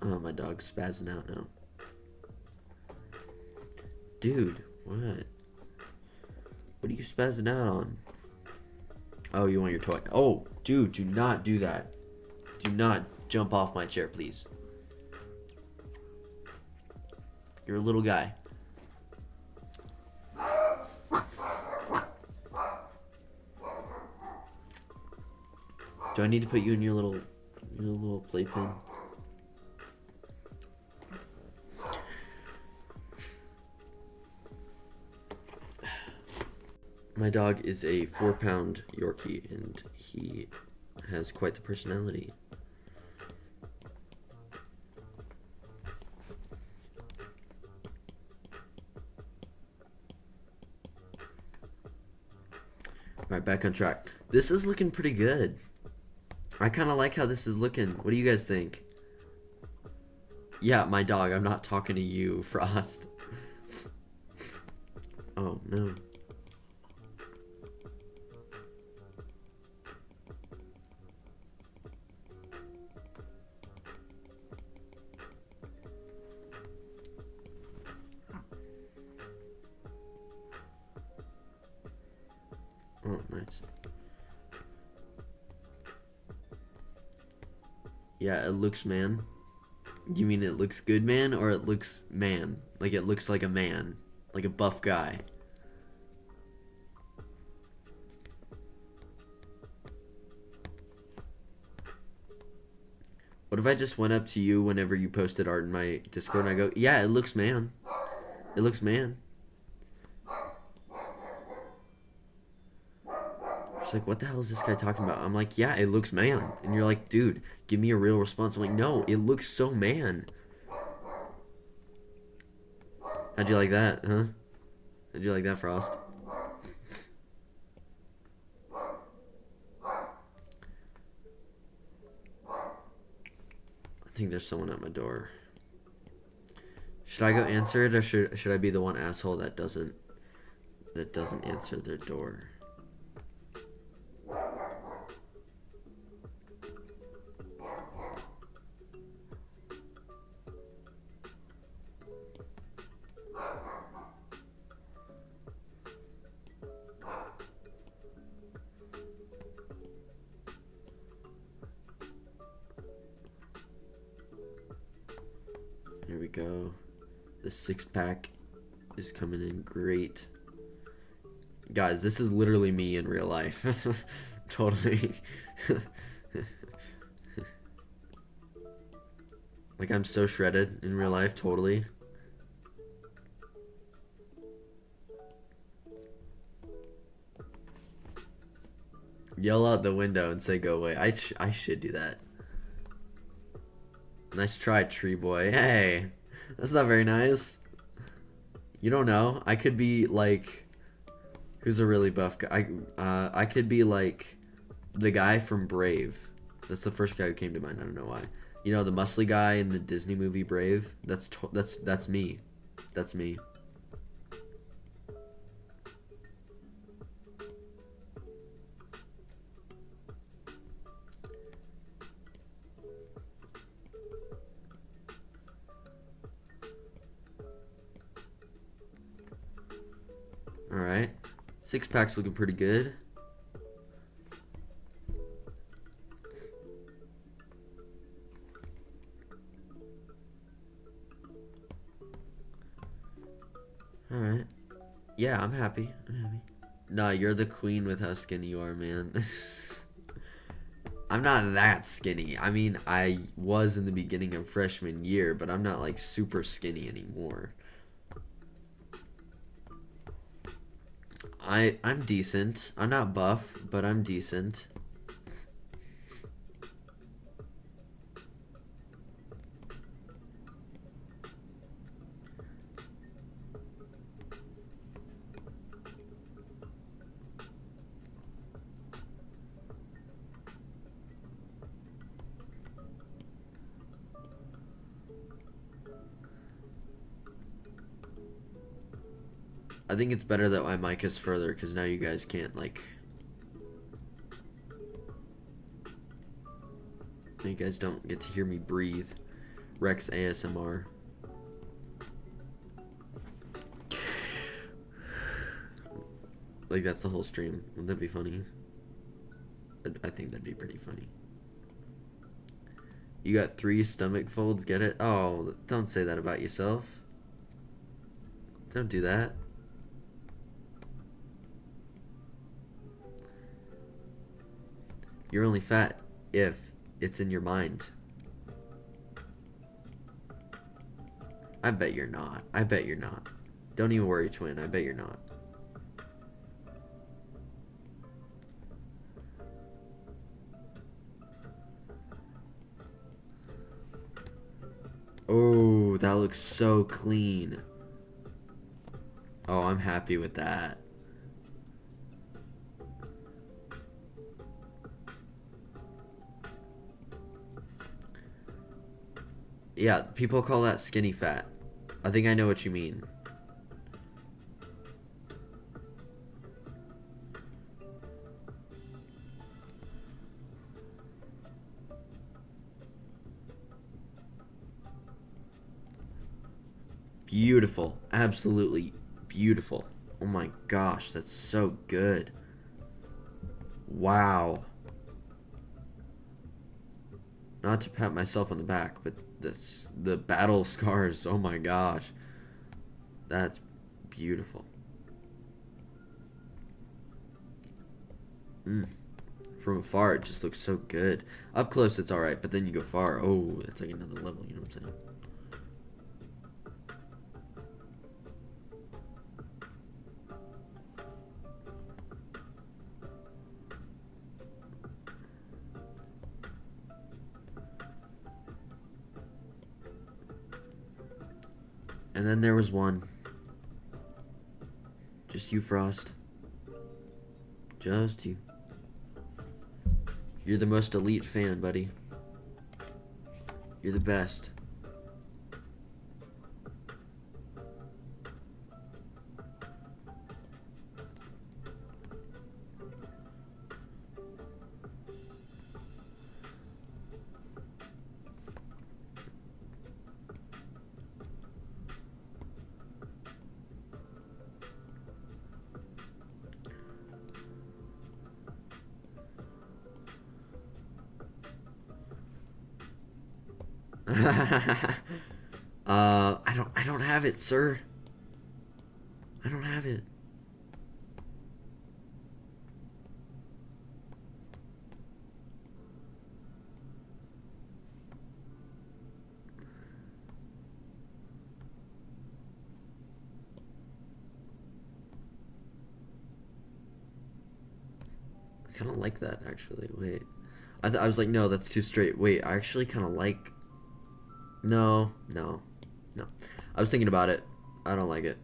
Oh, my dog's spazzing out now. Dude, what? What are you spazzing out on? Oh, you want your toy. Oh, dude, do not do that. Do not jump off my chair, please. You're a little guy. Do I need to put you in your little playpen? My dog is a 4-pound Yorkie, and he has quite the personality. Alright, back on track. This is looking pretty good. I kind of like how this is looking. What do you guys think? Yeah, my dog. I'm not talking to you, Frost. Oh, no. nice. Yeah, it looks man. You mean it looks good man, or it looks man? Like it looks like a man, like a buff guy. What if I just went up to you whenever you posted art in my Discord and I go, yeah, it looks man. It looks man. She's like, what the hell is this guy talking about? I'm like, yeah, it looks man. And you're like, dude, give me a real response. I'm like, no, it looks so man. How'd you like that, huh? How'd you like that, Frost? I think there's someone at my door. Should I go answer it, or should I be the one asshole that doesn't answer their door? Here we go. The 6-pack is coming in great. Guys, this is literally me in real life. Totally. Like, I'm so shredded in real life, totally. Yell out the window and say go away. I should do that. Nice try, tree boy. Hey, that's not very nice. You don't know. I could be like, who's a really buff guy? I could be like the guy from Brave. That's the first guy who came to mind. I don't know why. You know, the muscly guy in the Disney movie Brave. That's me. That's me. Alright. 6-pack's looking pretty good. Alright. Yeah, I'm happy. I'm happy. Nah, you're the queen with how skinny you are, man. I'm not that skinny. I mean, I was in the beginning of freshman year, but I'm not like super skinny anymore. I'm decent. I'm not buff, but I'm decent. I think it's better that my mic is further, because now you guys can't, like... You guys don't get to hear me breathe. Rex ASMR. Like, that's the whole stream. Wouldn't that be funny? I think that'd be pretty funny. You got 3 stomach folds, get it? Oh, don't say that about yourself. Don't do that. You're only fat if it's in your mind. I bet you're not. I bet you're not. Don't even worry, twin. I bet you're not. Oh, that looks so clean. Oh, I'm happy with that. Yeah, people call that skinny fat. I think I know what you mean. Beautiful. Absolutely beautiful. Oh my gosh, that's so good. Wow. Not to pat myself on the back, but the battle scars, oh my gosh. That's beautiful. From afar, it just looks so good. Up close, it's alright, but then you go far. Oh, it's like another level, you know what I'm saying? And then there was one. Just you, Frost. Just you. You're the most elite fan, buddy. You're the best. I don't have it, sir. I don't have it. I kind of like that, actually. Wait. I was like, no, that's too straight. Wait, I actually kind of like... No, no, no. I was thinking about it. I don't like it.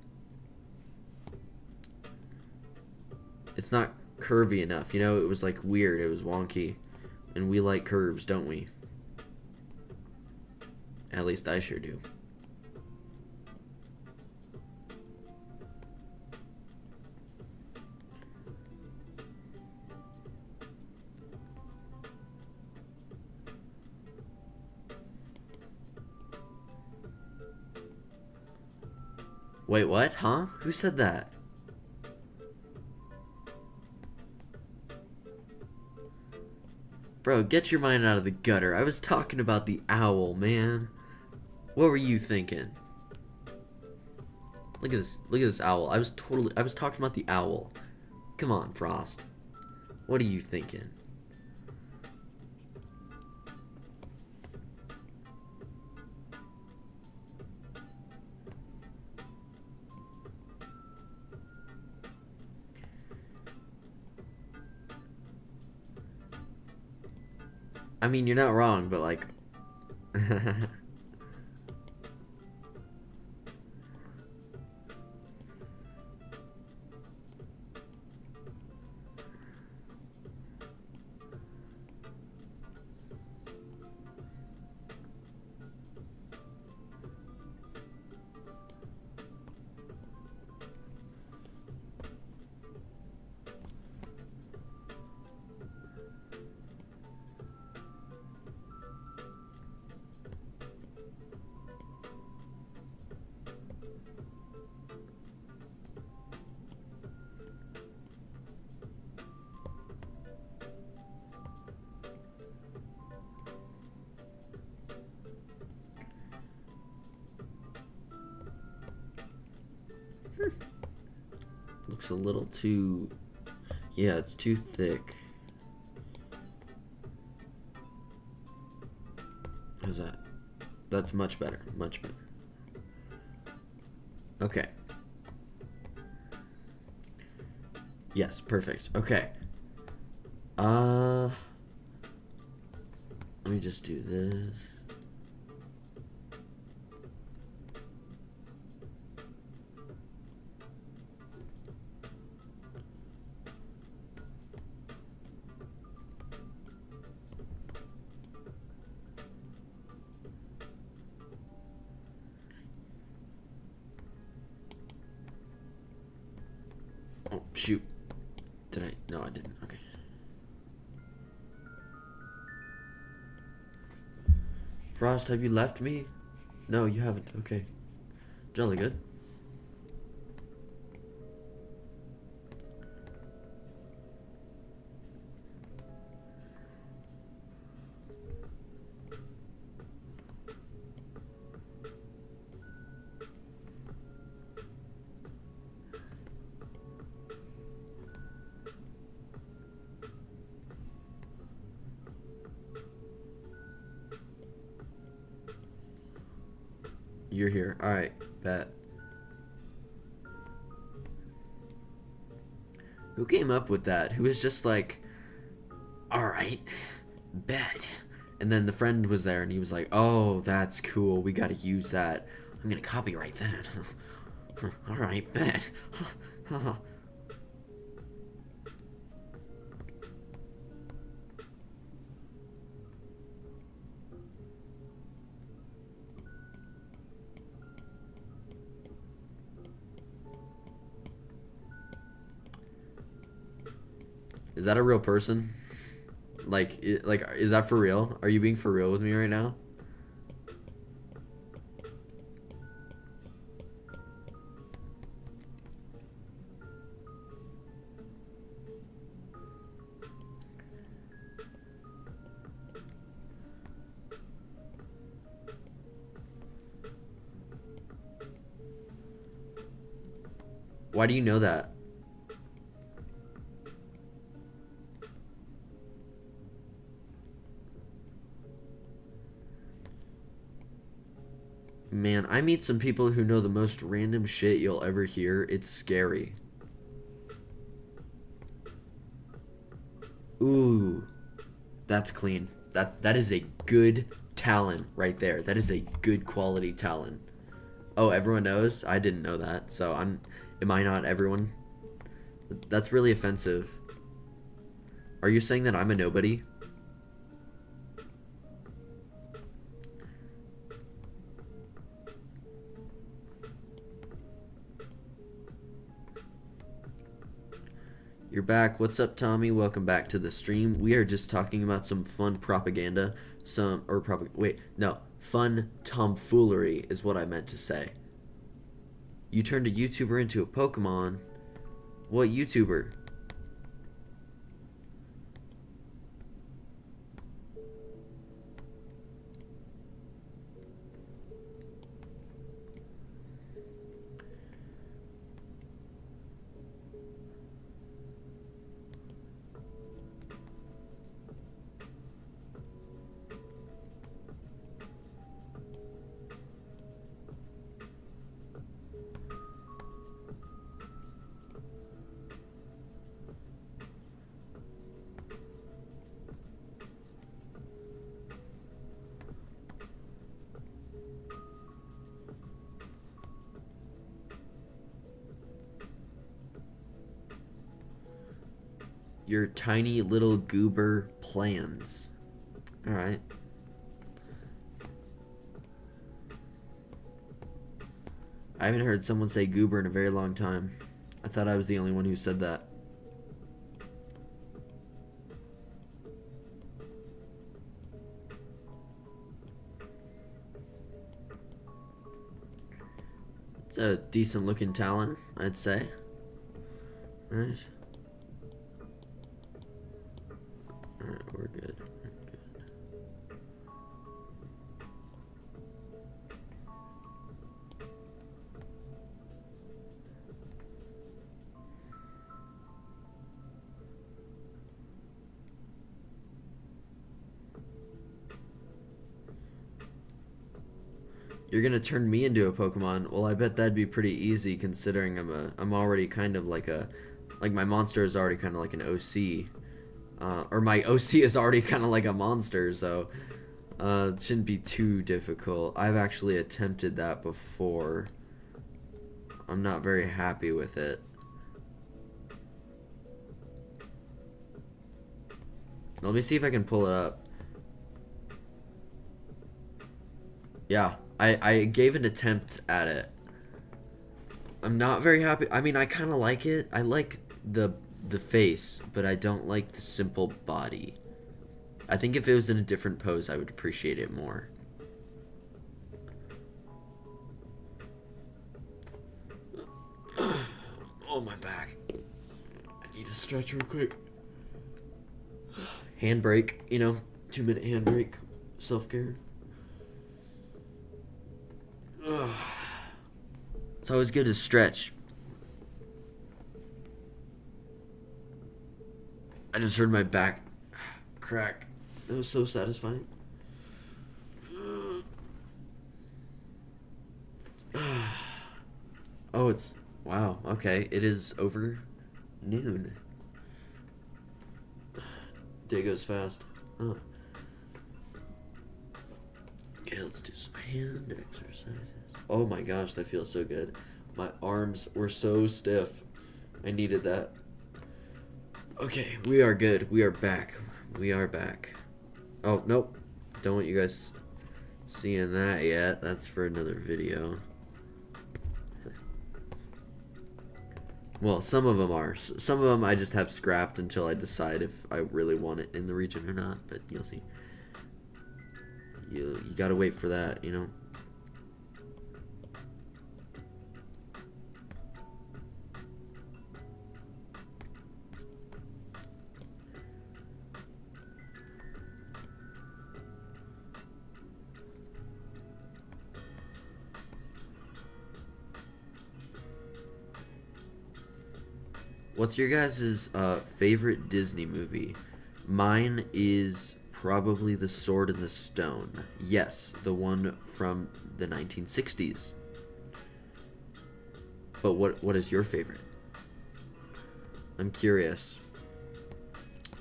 It's not curvy enough, you know? It was like weird. It was wonky. And we like curves, don't we? At least I sure do. Wait, what? Huh? Who said that? Bro, get your mind out of the gutter. I was talking about the owl, man. What were you thinking? Look at this. Look at this owl. I was talking about the owl. Come on, Frost. What are you thinking? I mean, you're not wrong, but like... Looks a little too... Yeah, it's too thick. How's that? That's much better. Much better. Okay. Yes, perfect. Okay. Let me just do this. Oh, shoot. Did I? No, I didn't. Okay. Frost, have you left me? No, you haven't. Okay. Jolly good. You're here. Alright, bet. Who came up with that? Who was just like, alright, bet. And then the friend was there and he was like, oh, that's cool. We gotta use that. I'm gonna copyright that. Alright, bet. Is that a real person? Like, is that for real? Are you being for real with me right now? Why do you know that? Man, I meet some people who know the most random shit you'll ever hear. It's scary. Ooh, that's clean. That is a good talent right there. That is a good quality talent. Oh, everyone knows? I didn't know that. So am I not everyone? That's really offensive. Are you saying that I'm a nobody? You're back. What's up, Tommy? Welcome back to the stream. We are just talking about some fun propaganda. Fun tomfoolery is what I meant to say. You turned a YouTuber into a Pokemon. What YouTuber? Your tiny little goober plans. Alright. I haven't heard someone say goober in a very long time. I thought I was the only one who said that. It's a decent looking talent, I'd say. Right? Alright, we're good. You're gonna turn me into a Pokemon? Well, I bet that'd be pretty easy considering I'm already kind of like my monster is already kind of like an OC. Or my OC is already kind of like a monster, so it shouldn't be too difficult. I've actually attempted that before. I'm not very happy with it. Let me see if I can pull it up. Yeah, I gave an attempt at it. I'm not very happy. I mean, I kind of like it. I like the face, but I don't like the simple body. I think if it was in a different pose, I would appreciate it more. Oh, my back. I need to stretch real quick. Handbrake, 2-minute handbrake. Self-care. It's always good to stretch. I just heard my back crack. That was so satisfying. Oh, it's wow. Okay, it is over noon. Day goes fast. Oh. Okay, let's do some hand exercises. Oh my gosh, that feels so good. My arms were so stiff. I needed that. Okay, we are good. We are back. We are back. Oh, nope. Don't want you guys seeing that yet. That's for another video. Well, some of them are. Some of them I just have scrapped until I decide if I really want it in the region or not, but you'll see. You gotta wait for that, you know? What's your guys' favorite Disney movie? Mine is probably The Sword and the Stone. Yes, the one from the 1960s. But what is your favorite? I'm curious.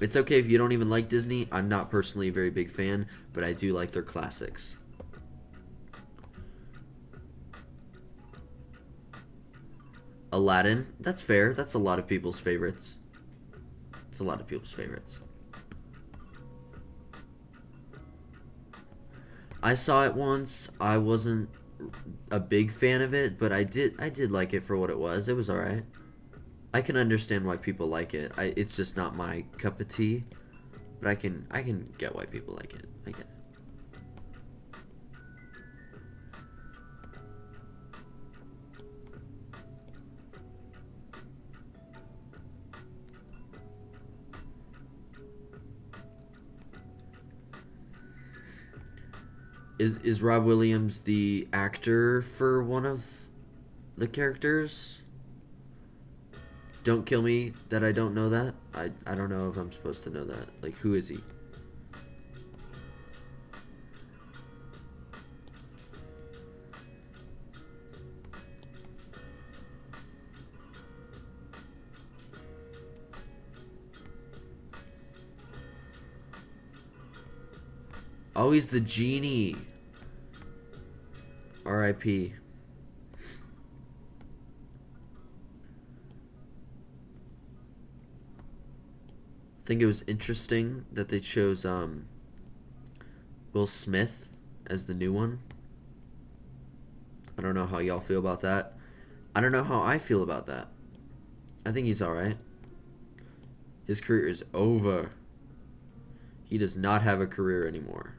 It's okay if you don't even like Disney. I'm not personally a very big fan, but I do like their classics. Aladdin, that's fair. That's a lot of people's favorites. It's a lot of people's favorites. I saw it once. I wasn't a big fan of it, but I did like it for what it was. It was all right. I can understand why people like it. It's just not my cup of tea, but I can get why people like it. I get it. Is Rob Williams the actor for one of the characters? Don't kill me that I don't know that. I don't know if I'm supposed to know that. Like, who is he? Oh, he's the genie. R.I.P. I think it was interesting that they chose Will Smith as the new one. I don't know how y'all feel about that. I don't know how I feel about that. I think he's alright. His career is over. He does not have a career anymore.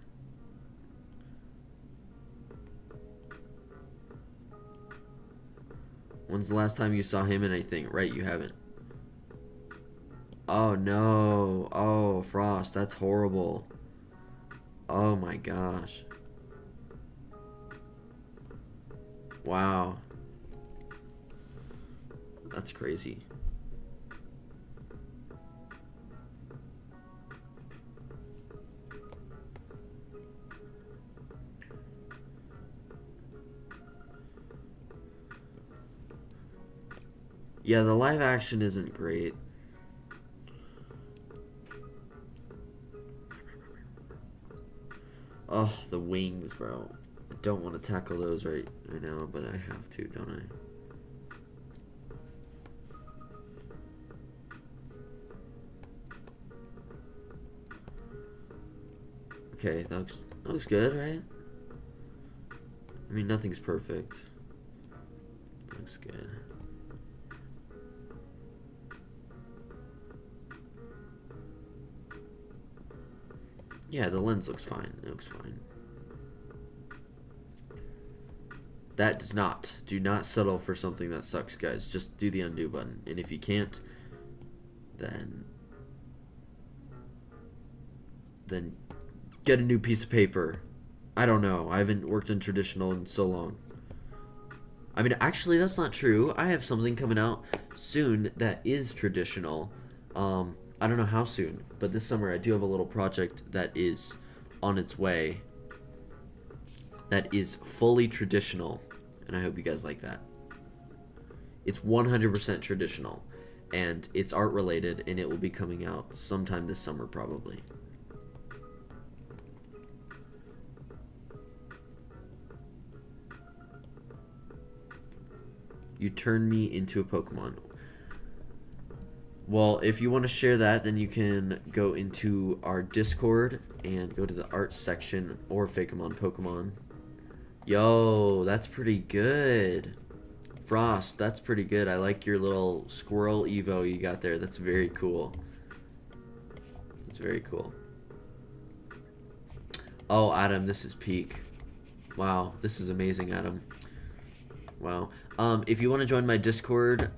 When's the last time you saw him in anything? Right, you haven't. Oh no. Oh, Frost, that's horrible. Oh my gosh. Wow. That's crazy. Yeah, the live action isn't great. Oh, the wings, bro. I don't want to tackle those right now, but I have to, don't I? Okay, that looks good, right? I mean, nothing's perfect. Looks good. Yeah, the lens looks fine. It looks fine. That does not. Do not settle for something that sucks, guys. Just do the undo button. And if you can't, then get a new piece of paper. I don't know. I haven't worked in traditional in so long. I mean, actually, that's not true. I have something coming out soon that is traditional. I don't know how soon, but this summer I do have a little project that is on its way that is fully traditional, and I hope you guys like that. It's 100% traditional, and it's art related, and it will be coming out sometime this summer probably. You turned me into a Pokemon. Well, if you want to share that, then you can go into our Discord and go to the art section or Fakemon Pokemon. Yo, that's pretty good. Frost, that's pretty good. I like your little squirrel Evo you got there. That's very cool. It's very cool. Oh, Adam, this is peak. Wow, this is amazing, Adam. Wow. If you want to join my Discord,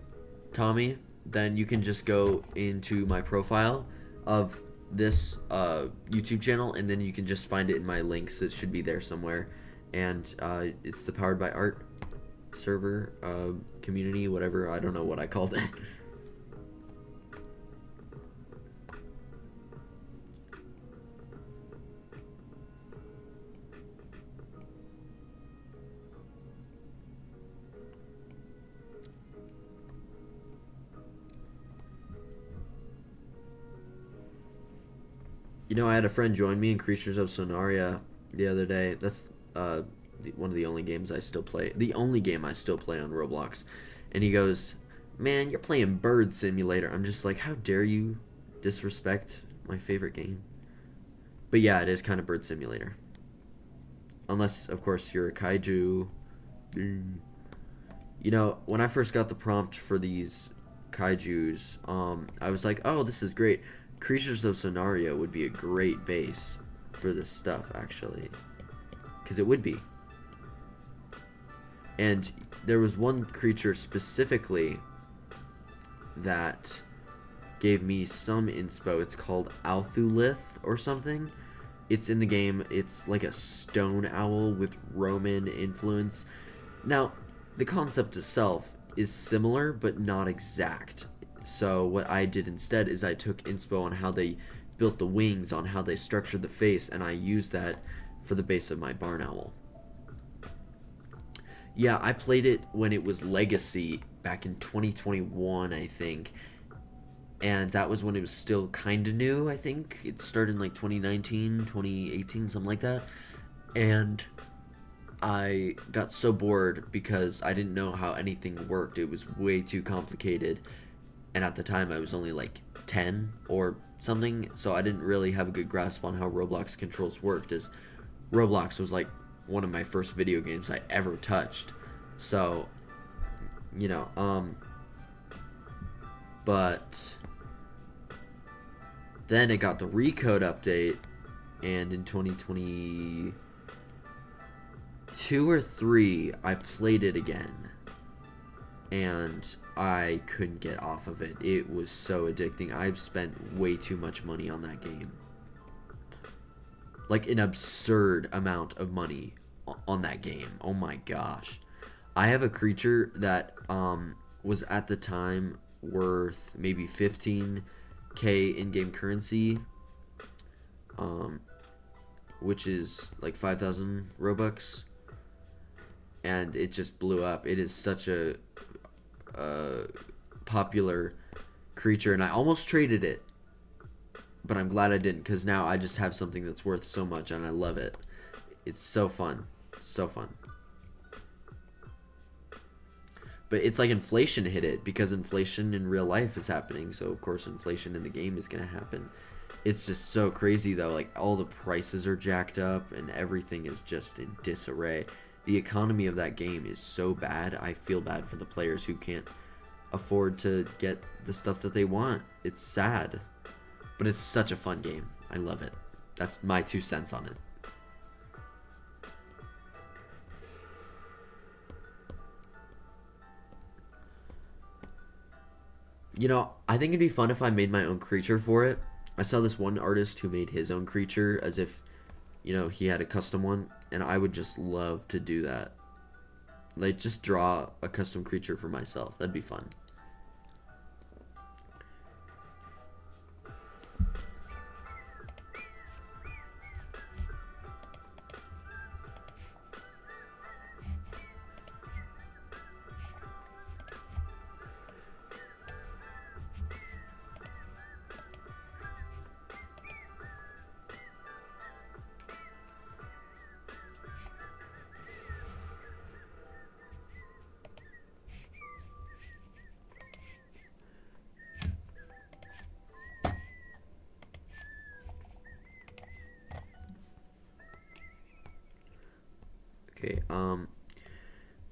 Tommy, then you can just go into my profile of this YouTube channel, and then you can just find it in my links. It should be there somewhere. And it's the Powered by Art server, community, whatever. I don't know what I called it. You know, I had a friend join me in Creatures of Sonaria the other day. That's one of the only games I still play. The only game I still play on Roblox. And he goes, "Man, you're playing Bird Simulator." I'm just like, how dare you disrespect my favorite game? But yeah, it is kind of Bird Simulator. Unless, of course, you're a kaiju. You know, when I first got the prompt for these kaijus, I was like, oh, this is great. Creatures of Sonaria would be a great base for this stuff, actually. Because it would be. And there was one creature specifically that gave me some inspo. It's called Althulith or something. It's in the game. It's like a stone owl with Roman influence. Now, the concept itself is similar, but not exact. So what I did instead is I took inspo on how they built the wings, on how they structured the face, and I used that for the base of my barn owl. Yeah, I played it when it was Legacy back in 2021, I think. And that was when it was still kind of new, I think. It started in like 2019, 2018, something like that. And I got so bored because I didn't know how anything worked. It was way too complicated. And at the time, I was only like 10 or something, so I didn't really have a good grasp on how Roblox controls worked, as Roblox was like one of my first video games I ever touched. So, you know, but then it got the Recode update, and in 2022 or 3, I played it again. And I couldn't get off of it. It was so addicting. I've spent way too much money on that game. Like an absurd amount of money on that game. Oh my gosh. I have a creature that was at the time worth maybe 15k in-game currency, which is like 5,000 Robux, and it just blew up. It is such a popular creature, and I almost traded it, but I'm glad I didn't, because now I just have something that's worth so much, and I love it. It's so fun. So fun. But it's like inflation hit it, because inflation in real life is happening, so of course inflation in the game is going to happen. It's just so crazy, though. Like, all the prices are jacked up, and everything is just in disarray. The economy of that game is so bad. I feel bad for the players who can't afford to get the stuff that they want. It's sad, but it's such a fun game. I love it. That's my 2 cents on it. You know, I think it'd be fun if I made my own creature for it. I saw this one artist who made his own creature as if, you know, he had a custom one, and I would just love to do that. Like, just draw a custom creature for myself. That'd be fun.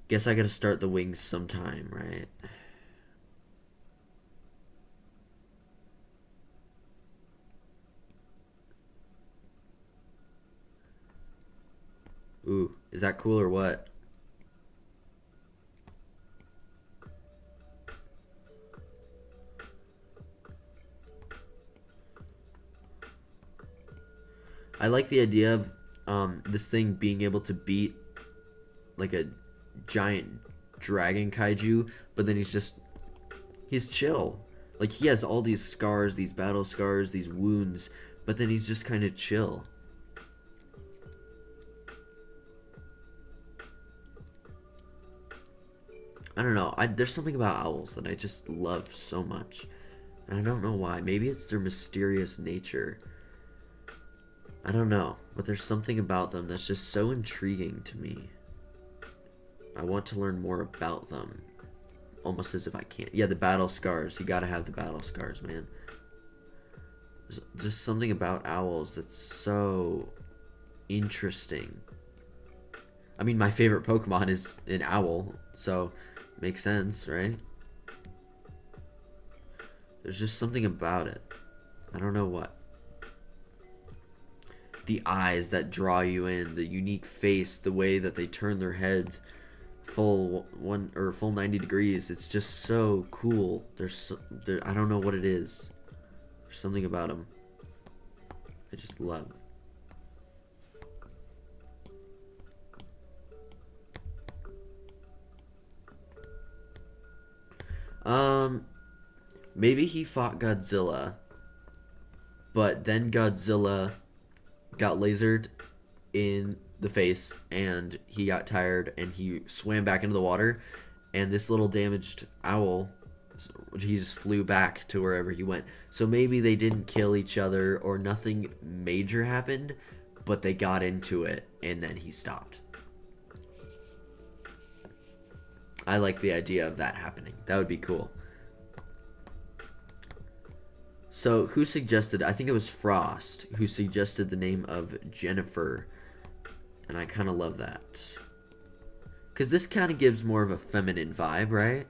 Guess I gotta start the wings sometime, right? Ooh, is that cool or what? I like the idea of this thing being able to beat like a giant dragon kaiju, but then he's chill. Like he has all these scars, these battle scars, these wounds, but then he's just kind of chill. I don't know. There's something about owls that I just love so much. And I don't know why. Maybe it's their mysterious nature. I don't know. But there's something about them that's just so intriguing to me. I want to learn more about them. Almost as if I can't. Yeah, the battle scars. You gotta have the battle scars, man. There's just something about owls that's so interesting. I mean, my favorite Pokemon is an owl, so makes sense, right? There's just something about it. I don't know what. The eyes that draw you in, the unique face, the way that they turn their head full 90 degrees. It's just so cool. I don't know what it is. There's something about them I just love. Maybe he fought Godzilla, but then Godzilla got lasered in the face and he got tired and he swam back into the water, and this little damaged owl, he just flew back to wherever he went. So maybe they didn't kill each other or nothing major happened, but they got into it and then he stopped. I like the idea of that happening. That would be cool. So, who suggested, I think it was Frost, who suggested the name of Jennifer. And I kind of love that. Because this kind of gives more of a feminine vibe, right?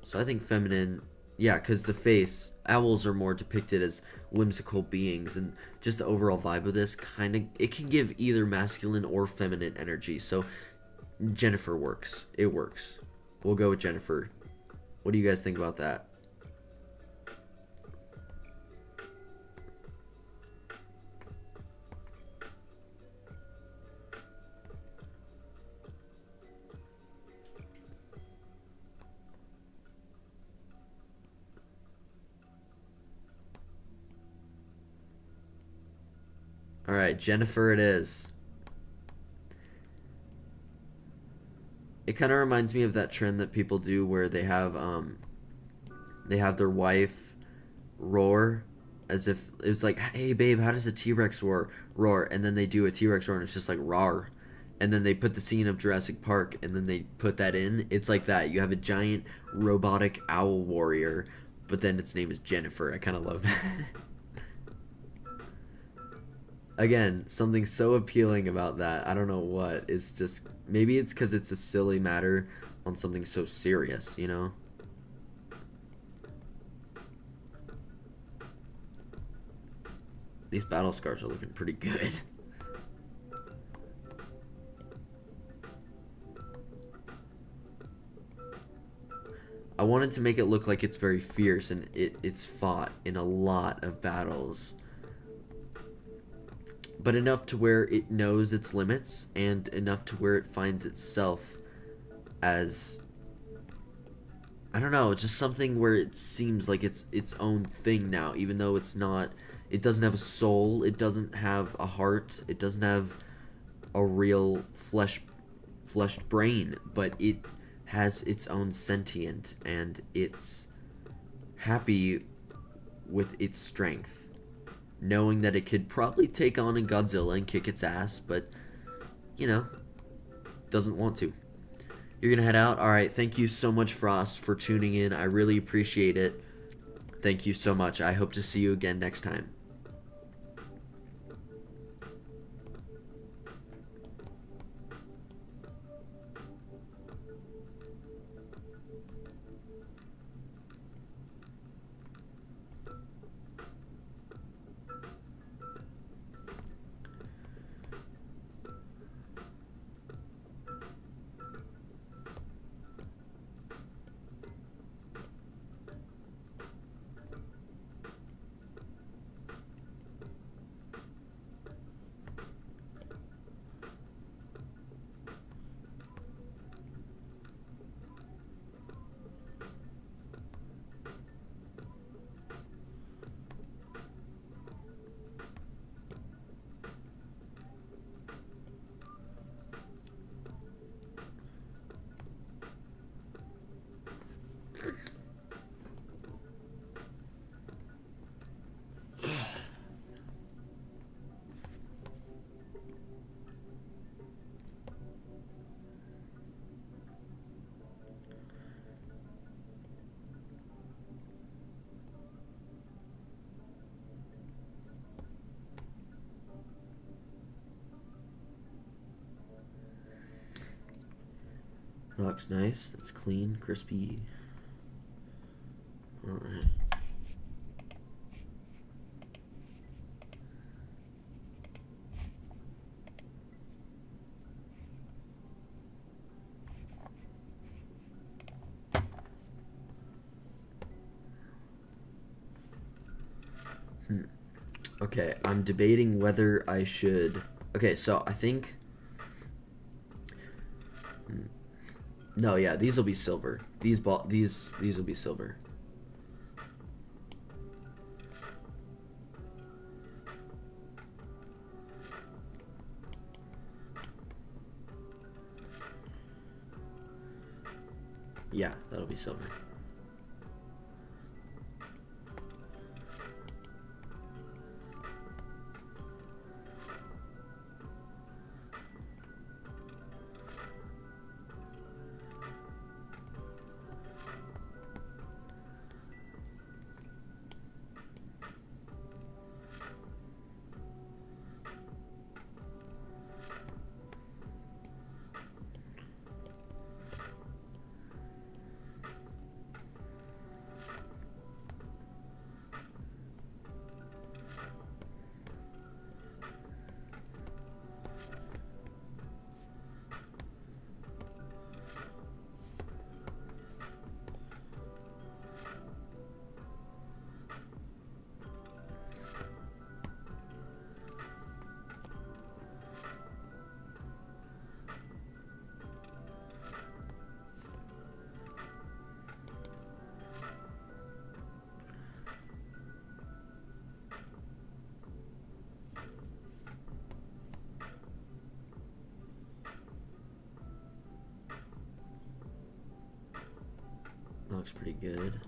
So I think feminine, yeah, because the face, owls are more depicted as whimsical beings. And just the overall vibe of this kind of, it can give either masculine or feminine energy. So Jennifer works. It works. We'll go with Jennifer. What do you guys think about that? Alright, Jennifer it is. It kind of reminds me of that trend that people do where they have their wife roar as if it's like, hey babe, how does a T-Rex roar? And then they do a T-Rex roar and it's just like rawr. And then they put the scene of Jurassic Park and then they put that in. It's like that. You have a giant robotic owl warrior, but then its name is Jennifer. I kind of love that. Again, something so appealing about that. I don't know what. It's just, maybe it's because it's a silly matter on something so serious, you know? These battle scars are looking pretty good. I wanted to make it look like it's very fierce, and it's fought in a lot of battles. But enough to where it knows its limits, and enough to where it finds itself as, I don't know, just something where it seems like it's its own thing now, even though it's not, it doesn't have a soul, it doesn't have a heart, it doesn't have a real fleshed brain, but it has its own sentient, and it's happy with its strength, knowing that it could probably take on a Godzilla and kick its ass, but, you know, doesn't want to. You're gonna head out? Alright, thank you so much, Frost, for tuning in. I really appreciate it. Thank you so much. I hope to see you again next time. That looks nice. It's clean, crispy. All right. Okay, I'm debating whether I should. Okay, so I think. No, yeah, these will be silver. These will be silver. Yeah, that'll be silver. That looks pretty good.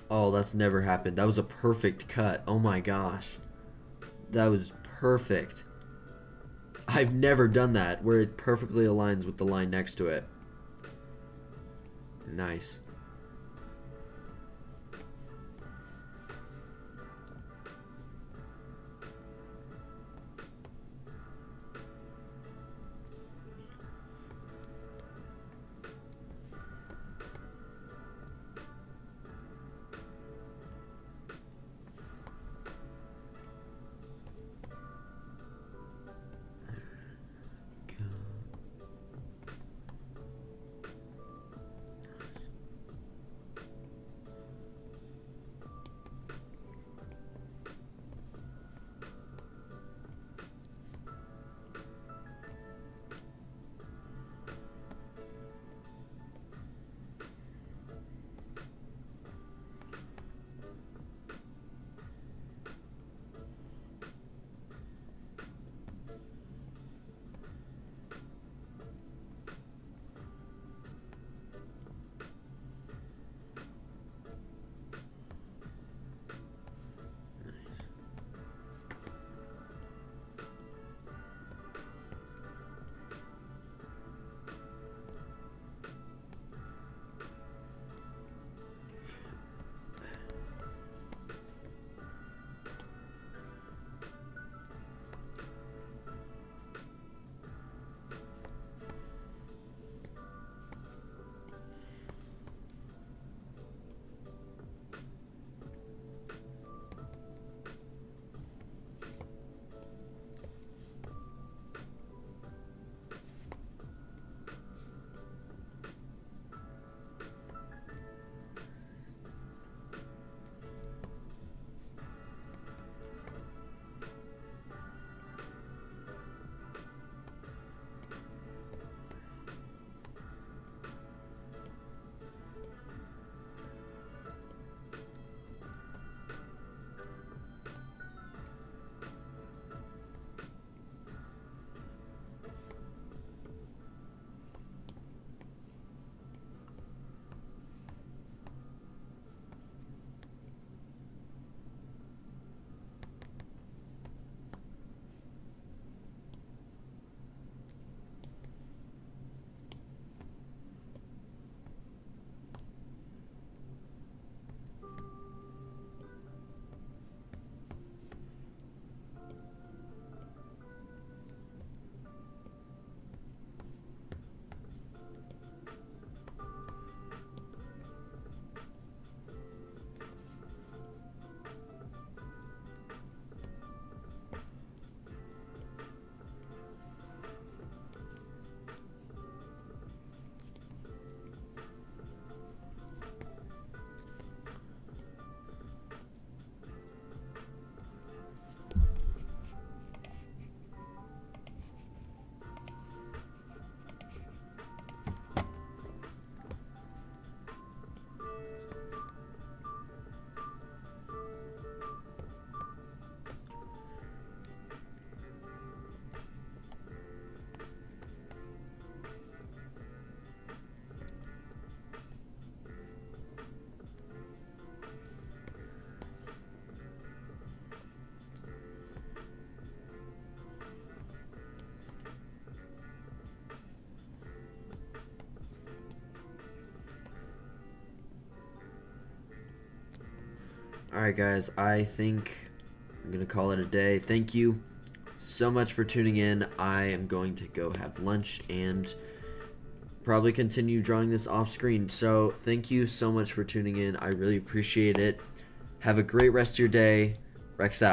Oh, that's never happened. That was a perfect cut. Oh my gosh. That was perfect. I've never done that, where it perfectly aligns with the line next to it. Nice. Alright guys, I think I'm gonna call it a day. Thank you so much for tuning in. I am going to go have lunch and probably continue drawing this off screen. So thank you so much for tuning in. I really appreciate it. Have a great rest of your day. Rex out.